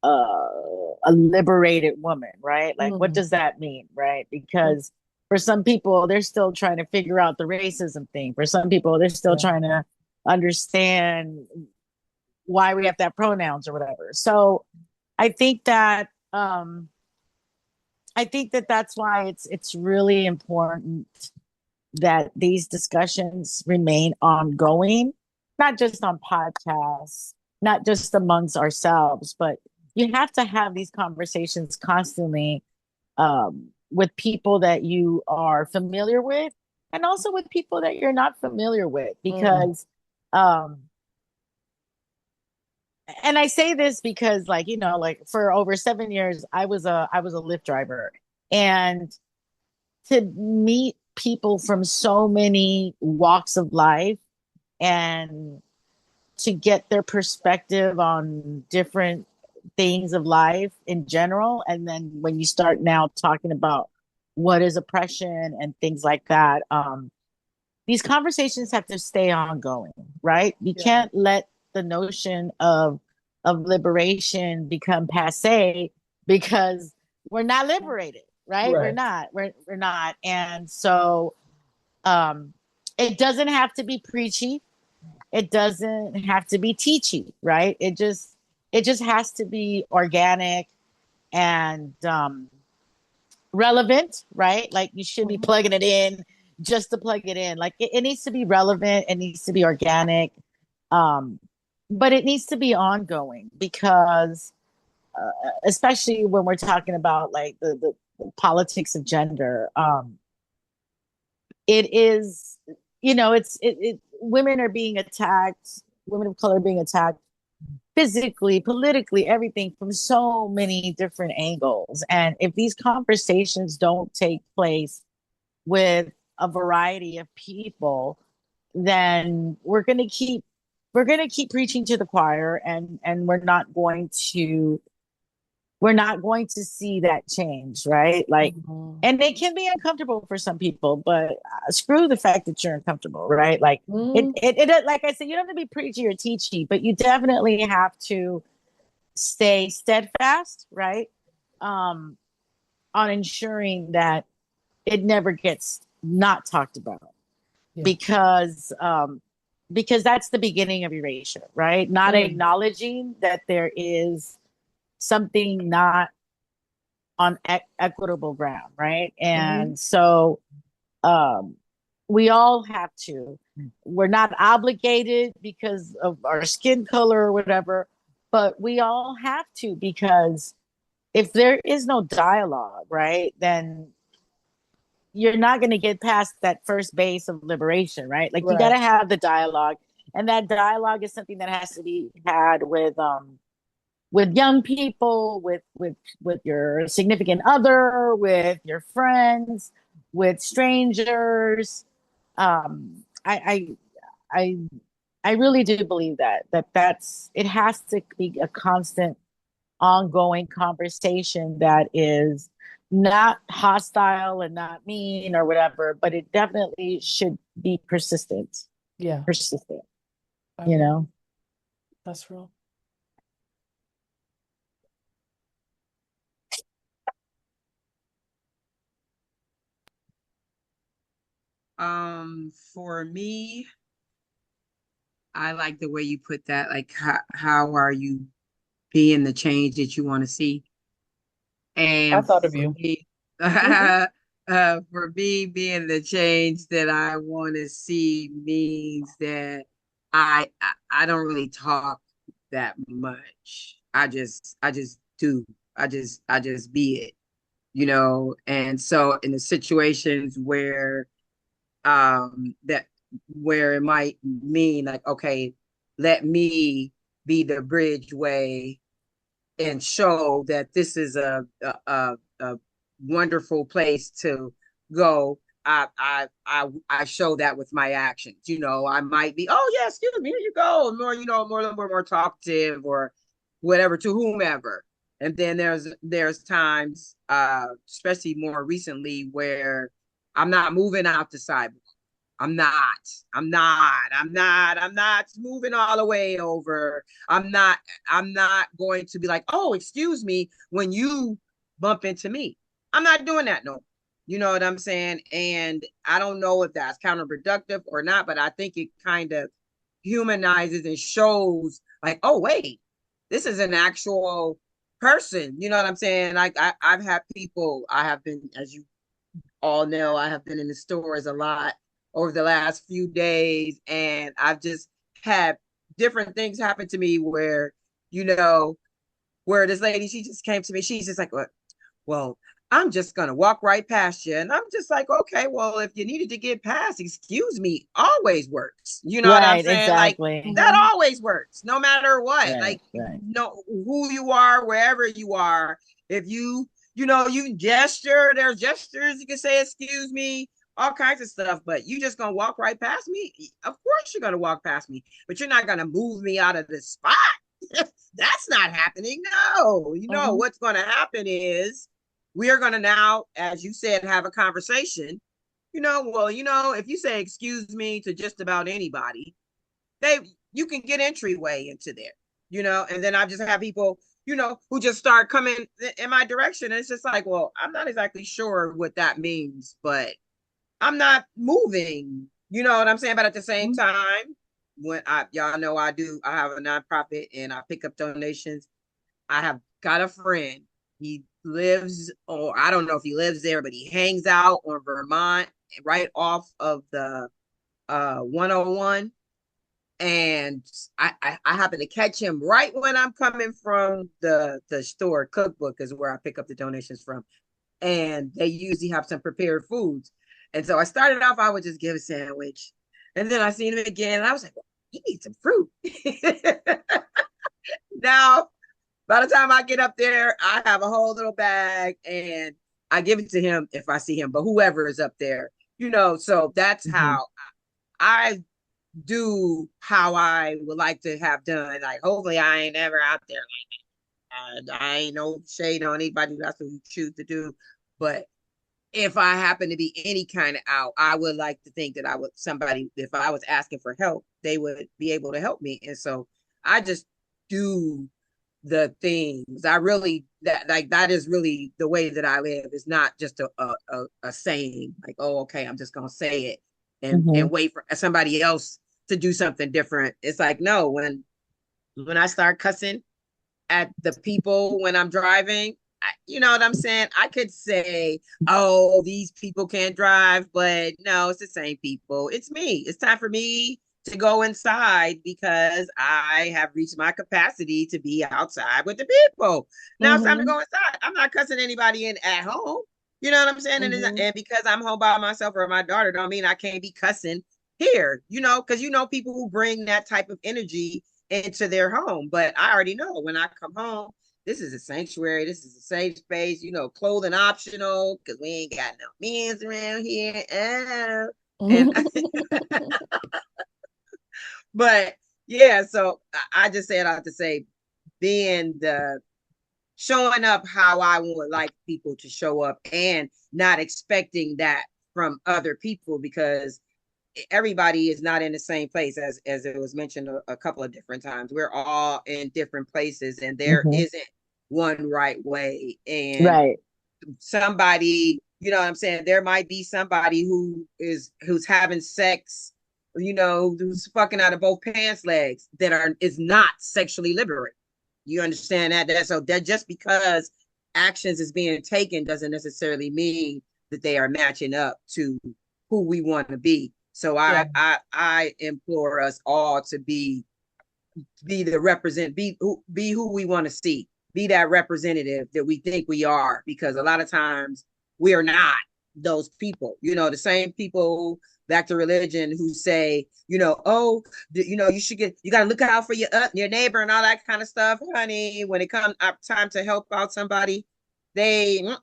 a liberated woman, right? Like, what Hmm. does that mean, right? Because for some people, they're still trying to figure out the racism thing. For some people, they're still Yeah. trying to understand why we have to have pronouns or whatever. So I think that that's why it's really important that these discussions remain ongoing, not just on podcasts, not just amongst ourselves, but you have to have these conversations constantly with people that you are familiar with and also with people that you're not familiar with. Mm. Because, um, and I say this because, like, like for over 7 years, I was a Lyft driver, and to meet people from so many walks of life and to get their perspective on different things of life in general. And then when you start now talking about what is oppression and things like that, these conversations have to stay ongoing, right? You Yeah. can't let the notion of liberation become passe because we're not liberated, right? We're Right. not. We're not. And so um it doesn't have to be preachy, it doesn't have to be teachy, right? It just has to be organic and relevant, right? Like you should be Mhm. plugging it in just to plug it in. Like it needs to be relevant, it needs to be organic, um, but it needs to be ongoing because, especially when we're talking about like the politics of gender, it is, women are being attacked, women of color being attacked physically, politically, everything from so many different angles. And if these conversations don't take place with a variety of people, then we're going to keep preaching to the choir, and we're not going to see that change, right? Like, Mhm. and it can be uncomfortable for some people, but screw the fact that you're uncomfortable, right? Like Mhm. like I said, you don't have to be preachy or teachy, but you definitely have to stay steadfast, right? Um, on ensuring that it never gets not talked about, Yeah. because that's the beginning of erasure, right? Not Mm. acknowledging that there is something not on equitable ground, right? Mhm. And so, um, we all have to. We're not obligated because of our skin color or whatever, but we all have to, because if there is no dialogue, right, then you're not going to get past that first base of liberation, right? Like you got Right. to have the dialogue, and that dialogue is something that has to be had with young people, with your significant other, with your friends, with strangers. Um i i i, I really do believe that's it has to be a constant ongoing conversation that is not hostile and not mean or whatever, but it definitely should be Yeah. persistent, I you agree. know. That's real. For me, I like the way you put that. Like, how are you being the change that you want to see? I And thought of for you. me, Mhm. for me, being the change that I want to see means that I don't really talk that much. I just do. I just be it, And so in the situations that where it might mean like, okay, let me be the bridge way and show that this is a wonderful place to go. I show that with my actions. I might be, oh yeah, excuse me, here you go, more, more talkative or whatever to whomever. And then there's times, especially more recently, where I'm not moving out the sidewalk. I'm not. I'm not moving all the way over. I'm not going to be like, oh, excuse me, when you bump into me. I'm not doing that no. You know what I'm saying? And I don't know if that's counterproductive or not, but I think it kind of humanizes and shows like, oh, wait, this is an actual person. You know what I'm saying? Like I've had people, I have been, as you all know, I have been in the stores a lot over the last few days, and I've just had different things happen to me you know, where this lady, she just came to me, she's just like, well, I'm just gonna walk right past you. And I'm just like, okay, well, if you needed to get past, excuse me, always works. You know what I'm Right, saying? Like exactly. that Mhm. always works, no matter what. Right, Like, right. who you are, wherever you are. If you gesture, there's gestures, you can say, excuse me, all kinds of stuff, but you just gonna walk right past me. Of course you're gonna walk past me, but you're not gonna move me out of the spot. That's not happening. No, Mhm. what's gonna happen is we are going to now, as you said, have a conversation. Well, if you say excuse me to just about anybody, they you can get entryway into there, and then I just have people, who just start coming in my direction. And it's just like, well, I'm not exactly sure what that means, but I'm not moving. You know what I'm saying? But at the same Mhm. time, when y'all know, I have a nonprofit and I pick up donations. I have got a friend. He lives, or I don't know if he lives there, but he hangs out on Vermont, right off of the 101. And I happen to catch him right when I'm coming from the store. Cookbook is where I pick up the donations from, and they usually have some prepared foods. And so I started off, I would just give a sandwich, and then I seen him again, and I was like, well, he needs some fruit. Now, by the time I get up there, I have a whole little bag, and I give it to him if I see him, but whoever is up there, so that's how I do how I would like to have done. Like, hopefully I ain't ever out there like that. I ain't no shade on anybody. That's what you choose to do. But if I happen to be any kind of out, I would like to think that somebody, if I was asking for help, they would be able to help me. And so I just do the things. I really, that is really the way that I live. It's not just a saying like, oh, okay, I'm just going to say it and wait for somebody else to do something different. It's like, no, when I start cussing at the people when I'm driving, you know what I'm saying? I could say, oh, these people can't drive, but no, it's the same people. It's me. It's time for me to go inside because I have reached my capacity to be outside with the people. Now it's time to go inside. I'm not cussing anybody in at home. You know what I'm saying? And because I'm home by myself or my daughter, don't mean I can't be cussing here, because people who bring that type of energy into their home. But I already know when I come home, this is a sanctuary. This is a safe space. Clothing optional because we ain't got no men's around here. And but yeah, so I just said out to say, being the showing up how I would like people to show up and not expecting that from other people because everybody is not in the same place as it was mentioned a couple of different times. We're all in different places and there isn't one right way. And somebody, you know what I'm saying? There might be somebody who's having sex, who's fucking out of both pants legs is not sexually liberated. You understand that? So that just because actions is being taken doesn't necessarily mean that they are matching up to who we want to be. So I implore us all to be who we want to see, be that representative that we think we are, because a lot of times we are not those people. The same people, back to religion, who say, oh, you got to look out for your neighbor and all that kind of stuff, honey. When it comes time to help out somebody, they they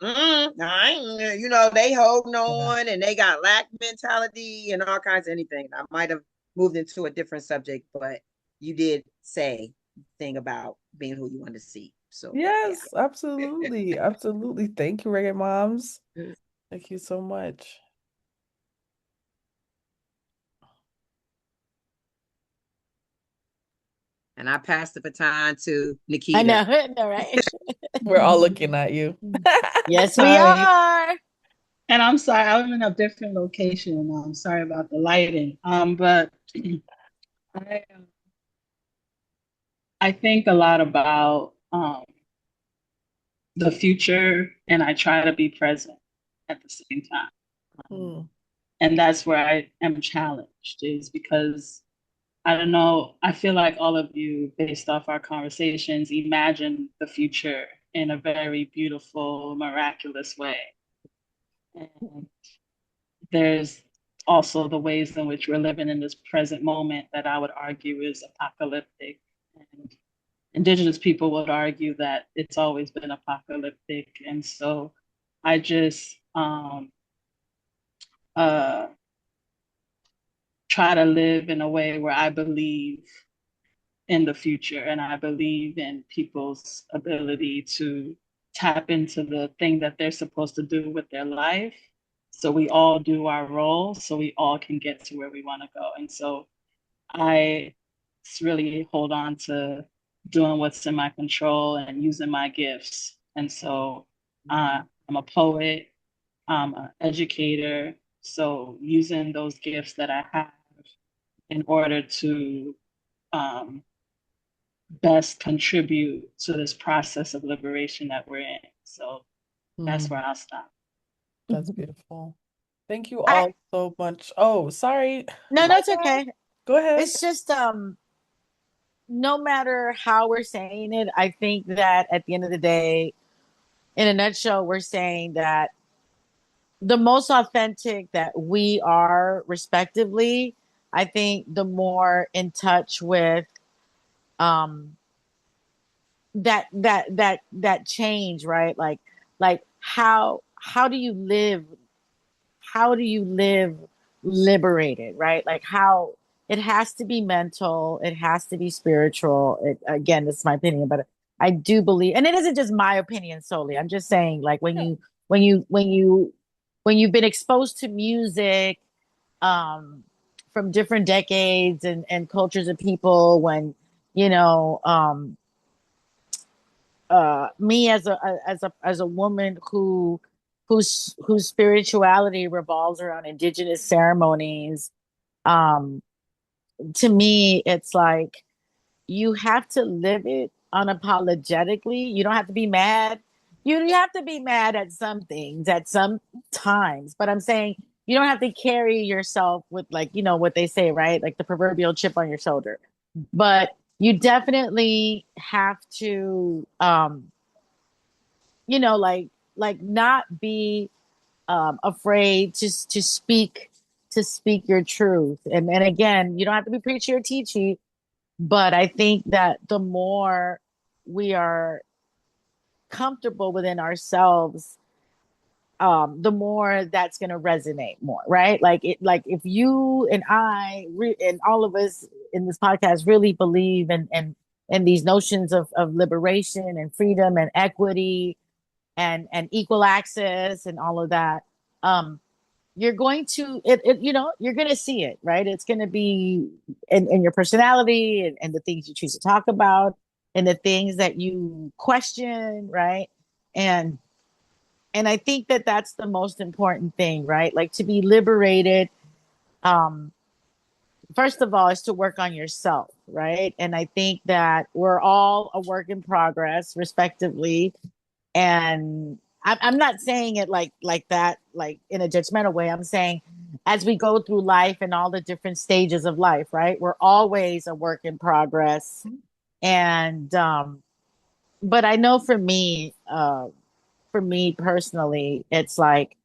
holding on and they got lack mentality and all kinds of anything. I might have moved into a different subject, but you did say thing about being who you want to see. So yes, absolutely. Absolutely. Thank you, Reggae Moms. Thank you so much. And I pass the baton to Nikkita. I know, right? We're all looking at you. Yes, we are. And I'm sorry, I'm in a different location. I'm sorry about the lighting. But I think a lot about the future, and I try to be present at the same time. And that's where I am challenged, is because I don't know, I feel like all of you, based off our conversations, imagine the future in a very beautiful, miraculous way. And there's also the ways in which we're living in this present moment that I would argue is apocalyptic. And Indigenous people would argue that it's always been apocalyptic. And so I just try to live in a way where I believe in the future and I believe in people's ability to tap into the thing that they're supposed to do with their life. So we all do our role so we all can get to where we want to go. And so I really hold on to doing what's in my control and using my gifts. And so I'm a poet, I'm an educator. So using those gifts that I have in order to best contribute to this process of liberation that we're in. So that's Mm, where I'll stop. that's beautiful. Thank you I all so much. Oh, sorry. no, My no, it's bad. okay. Go ahead. It's just no matter how we're saying it, I think that at the end of the day, in a nutshell, we're saying that the most authentic that we are, respectively, I think the more in touch with um that change, right? Like how do you live, how do you live liberated, right? Like how it has to be mental, it has to be spiritual. It, again, this is my opinion, but I do believe, and it isn't just my opinion solely. I'm just saying, like Yeah. when you've been exposed to music um from different decades and cultures of people, when you know me as a woman whose spirituality revolves around indigenous ceremonies, um to me it's like you have to live it unapologetically. You don't have to be mad. You have to be mad at some things at some times, but I'm saying you don't have to carry yourself with, like, you know what they say, right? Like the proverbial chip on your shoulder. But you definitely have to not be afraid to speak your truth. And again, you don't have to be preachy or teachy, but I think that the more we are comfortable within ourselves, the more that's going to resonate more, right? Like if you and and all of us in this podcast really believe in these notions of liberation and freedom and equity and equal access and all of that, you're going to you're going to see it, right? It's going to be in your personality and the things you choose to talk about and the things that you question, right? And I think that that's the most important thing, right? Like to be liberated, um first of all, is to work on yourself, right? And I think that we're all a work in progress, respectively. And I'm not saying it like that, like in a judgmental way. I'm saying as we go through life and all the different stages of life, right? We're always a work in progress. And but I know for me personally, it's like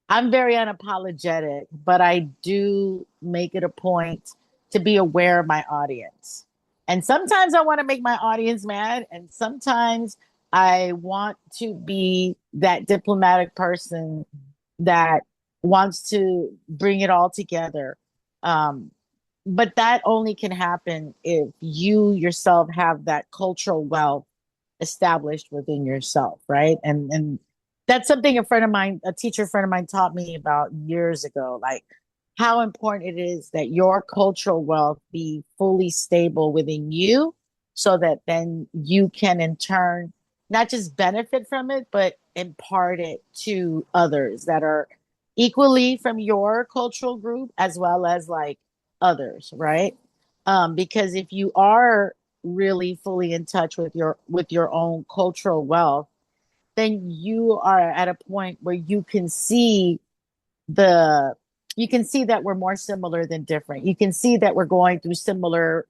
I'm very unapologetic, but I do make it a point to be aware of my audience. And sometimes I want to make my audience mad, and sometimes I want to be that diplomatic person that wants to bring it all together. Um, but that only can happen if you yourself have that cultural wealth established within yourself, right? And that's something a friend of mine, a teacher friend of mine, taught me about years ago, like how important it is that your cultural wealth be fully stable within you, so that then you can in turn not just benefit from it, but impart it to others that are equally from your cultural group, as well as like others, right? Because if you are really fully in touch with your own cultural wealth, then you are at a point where the you can see that we're more similar than different. You can see that we're going through similar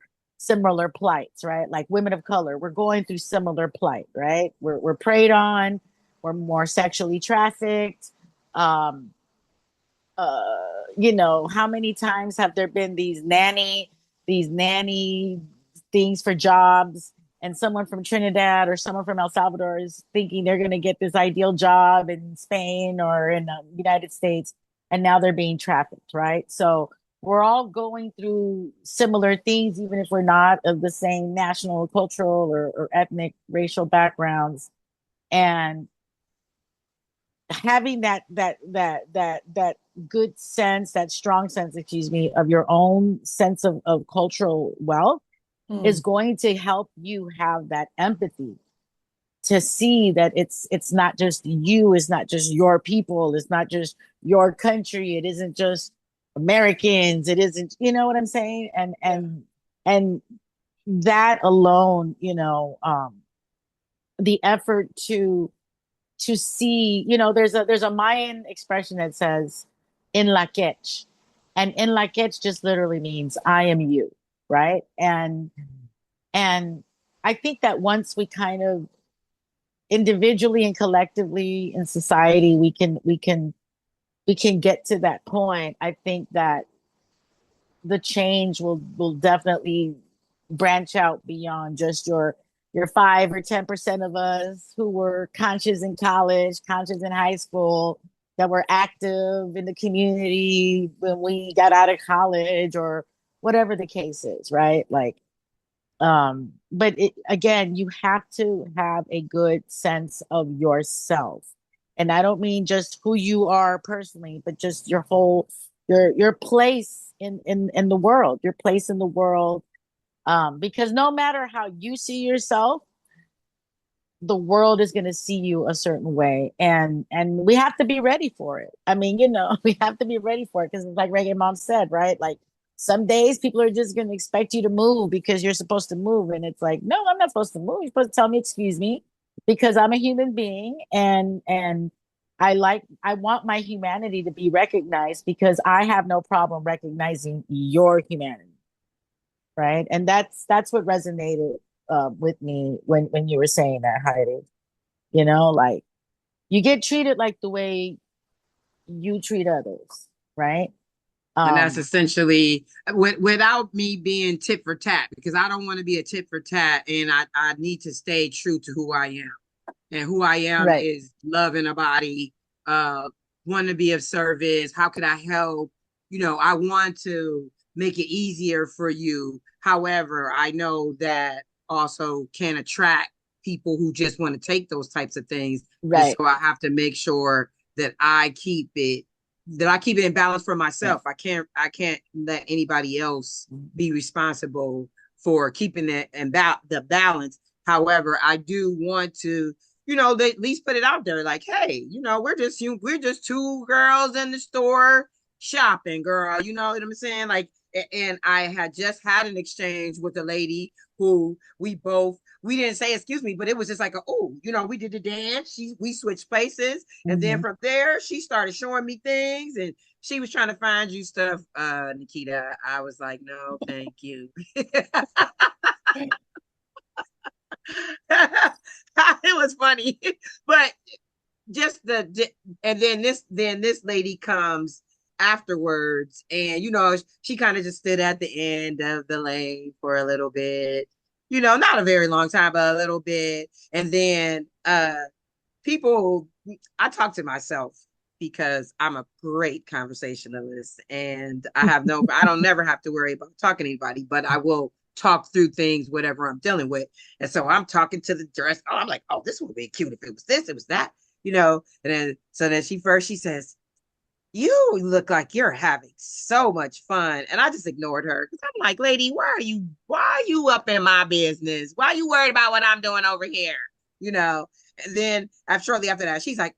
plights, right? Like women of color, we're going through similar plight, right? We're preyed on, we're more sexually trafficked. Um, how many times have there been these nanny things for jobs, and someone from Trinidad or someone from El Salvador is thinking they're going to get this ideal job in Spain or in the United States, and now they're being trafficked, right? So we're all going through similar things, even if we're not of the same national, cultural, or ethnic, racial backgrounds. And having that good sense, that strong sense, excuse me, of your own sense of cultural wealth is Mm, going to help you have that empathy to see that it's not just you, it's not just your people, it's not just your country, it isn't just Americans, it isn't, you know what I'm saying? and yeah. and and that alone, the effort to to see, you know, there's a Mayan expression that says in la quech. And in la quech just literally means I am you, right? And I think that once we kind of individually and collectively in society we can get to that point, I think that the change will definitely branch out beyond just your 5 or 10% of us who were conscious in college, conscious in high school, that were active in the community when we got out of college or whatever the case is, right? Like, but again, you have to have a good sense of yourself. And I don't mean just who you are personally, but just your whole your place in the world, your place in the world. Because no matter how you see yourself, the world is going to see you a certain way, and we have to be ready for it. I mean, you know, we have to be ready for it because, like Reggae Mom said, right? Like some days people are just going to expect you to move because you're supposed to move, and it's like, no, I'm not supposed to move. You're supposed to tell me, excuse me, because I'm a human being, and I want my humanity to be recognized because I have no problem recognizing your humanity, right? And that's what resonated with me when you were saying that, Heidi. You know, like you get treated like the way you treat others, right? And that's Um, essentially without me being tit for tat, because I don't want to be a tit for tat, and I need to stay true to who I am. And who I am right, is love in a body, want to be of service. How could I help? You know, I want to make it easier for you. However, I know that also can attract people who just want to take those types of things. And right, so I have to make sure that I keep it in balance for right, myself. I can't let anybody else be responsible for keeping it and the balance. However, I do want to, they at least put it out there like, hey, we're just two girls in the store shopping, girl. You know what I'm saying? Like, and I had just had an exchange with a lady who we didn't say excuse me, but it was just like, we did the dance. We switched places, and then hmm from there she started showing me things, and she was trying to find you stuff, Nikkita. I was like, no, thank you. It was funny, but just and then this lady comes afterwards, and she kind of just stood at the end of the lane for a little bit, not a very long time, but a little bit. And then people I talk to myself because I'm a great conversationalist, and I don't never have to worry about talking to anybody, but I will talk through things, whatever I'm dealing with. And so I'm talking to the dress. Oh, I'm like, oh, this would be cute if it was this, it was that, and then she says, you look like you're having so much fun. And I just ignored her because I'm like, lady, why are you up in my business? Why are you worried about what I'm doing over here? You know? And then shortly after that, she's like,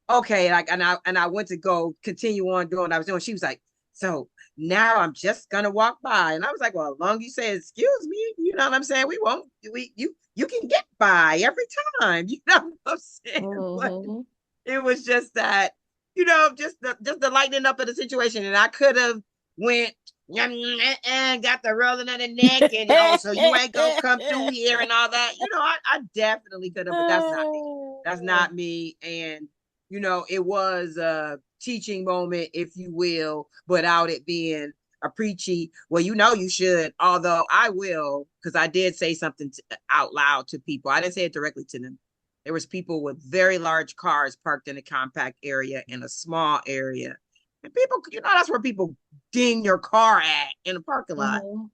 okay, like, and I went to go continue on doing what I was doing. She was like, so now I'm just gonna walk by. And I was like, well, as long as you say excuse me, you know what I'm saying? We won't you can get by every time, you know what I'm saying? But hmm it was just that, just the lightening up of the situation. And I could have went and got the rolling of the neck, and so you ain't gonna come through here and all that. I definitely could have, but that's not me. That's not me. And it was a teaching moment, if you will, without it being a preachy, well, you should, although I will, because I did say something out loud to people. I didn't say it directly to them. There was people with very large cars parked in a compact area in a small area. And people, that's where people ding your car at, in a parking lot. hmm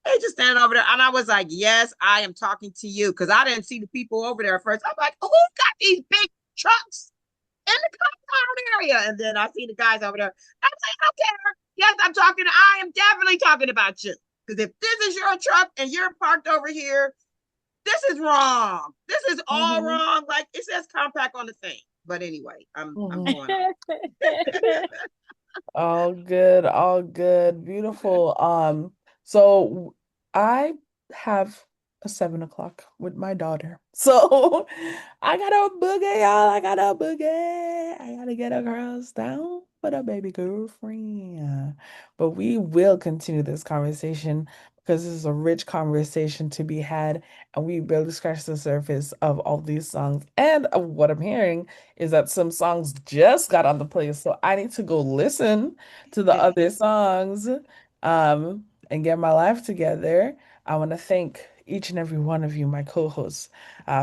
They just standing over there. And I was like, yes, I am talking to you. Because I didn't see the people over there at first. I'm like, who got these big trucks in the compound area? And then I see the guys over there. I'm like, okay, yes, I am definitely talking about you. Because if this is your truck and you're parked over here, this is wrong. This is all hmm wrong. Like, it says compact on the thing. But anyway, I'm hmm going on. All good, beautiful. So I have a 7 o'clock with my daughter. So I got a boogie, y'all. I got a boogie. I gotta get across town with a baby girlfriend. But we will continue this conversation because this is a rich conversation to be had, and we barely scratched the surface of all these songs. And what I'm hearing is that some songs just got on the playlist, so I need to go listen to the other songs, and get my life together. I want to thank each and every one of you, my co-hosts,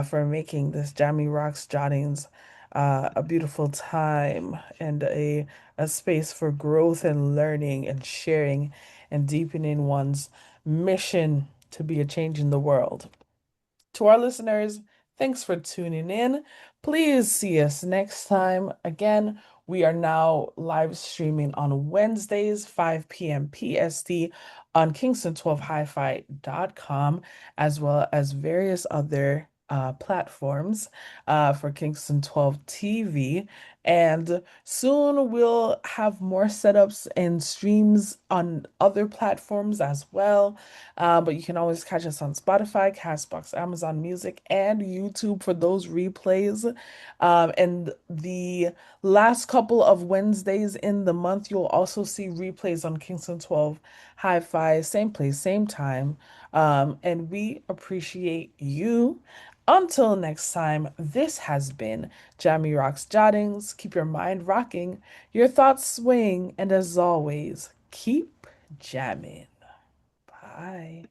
for making this Jahmi Roc's Jottings a beautiful time and a space for growth and learning and sharing and deepening one's mission to be a change in the world. To our listeners, thanks for tuning in. Please see us next time. Again, we are now live streaming on Wednesdays, 5 p.m. PST on Kingston12hifi.com, as well as various other platforms for Kingston 12 TV. And soon we'll have more setups and streams on other platforms as well. But you can always catch us on Spotify, Castbox, Amazon Music, and YouTube for those replays. And the last couple of Wednesdays in the month, you'll also see replays on Kingston 12 Hi-Fi, same place, same time. And we appreciate you. Until next time, this has been Jahmi Roc's Jottings. Keep your mind rocking, your thoughts swaying, and as always, keep jamming. Bye.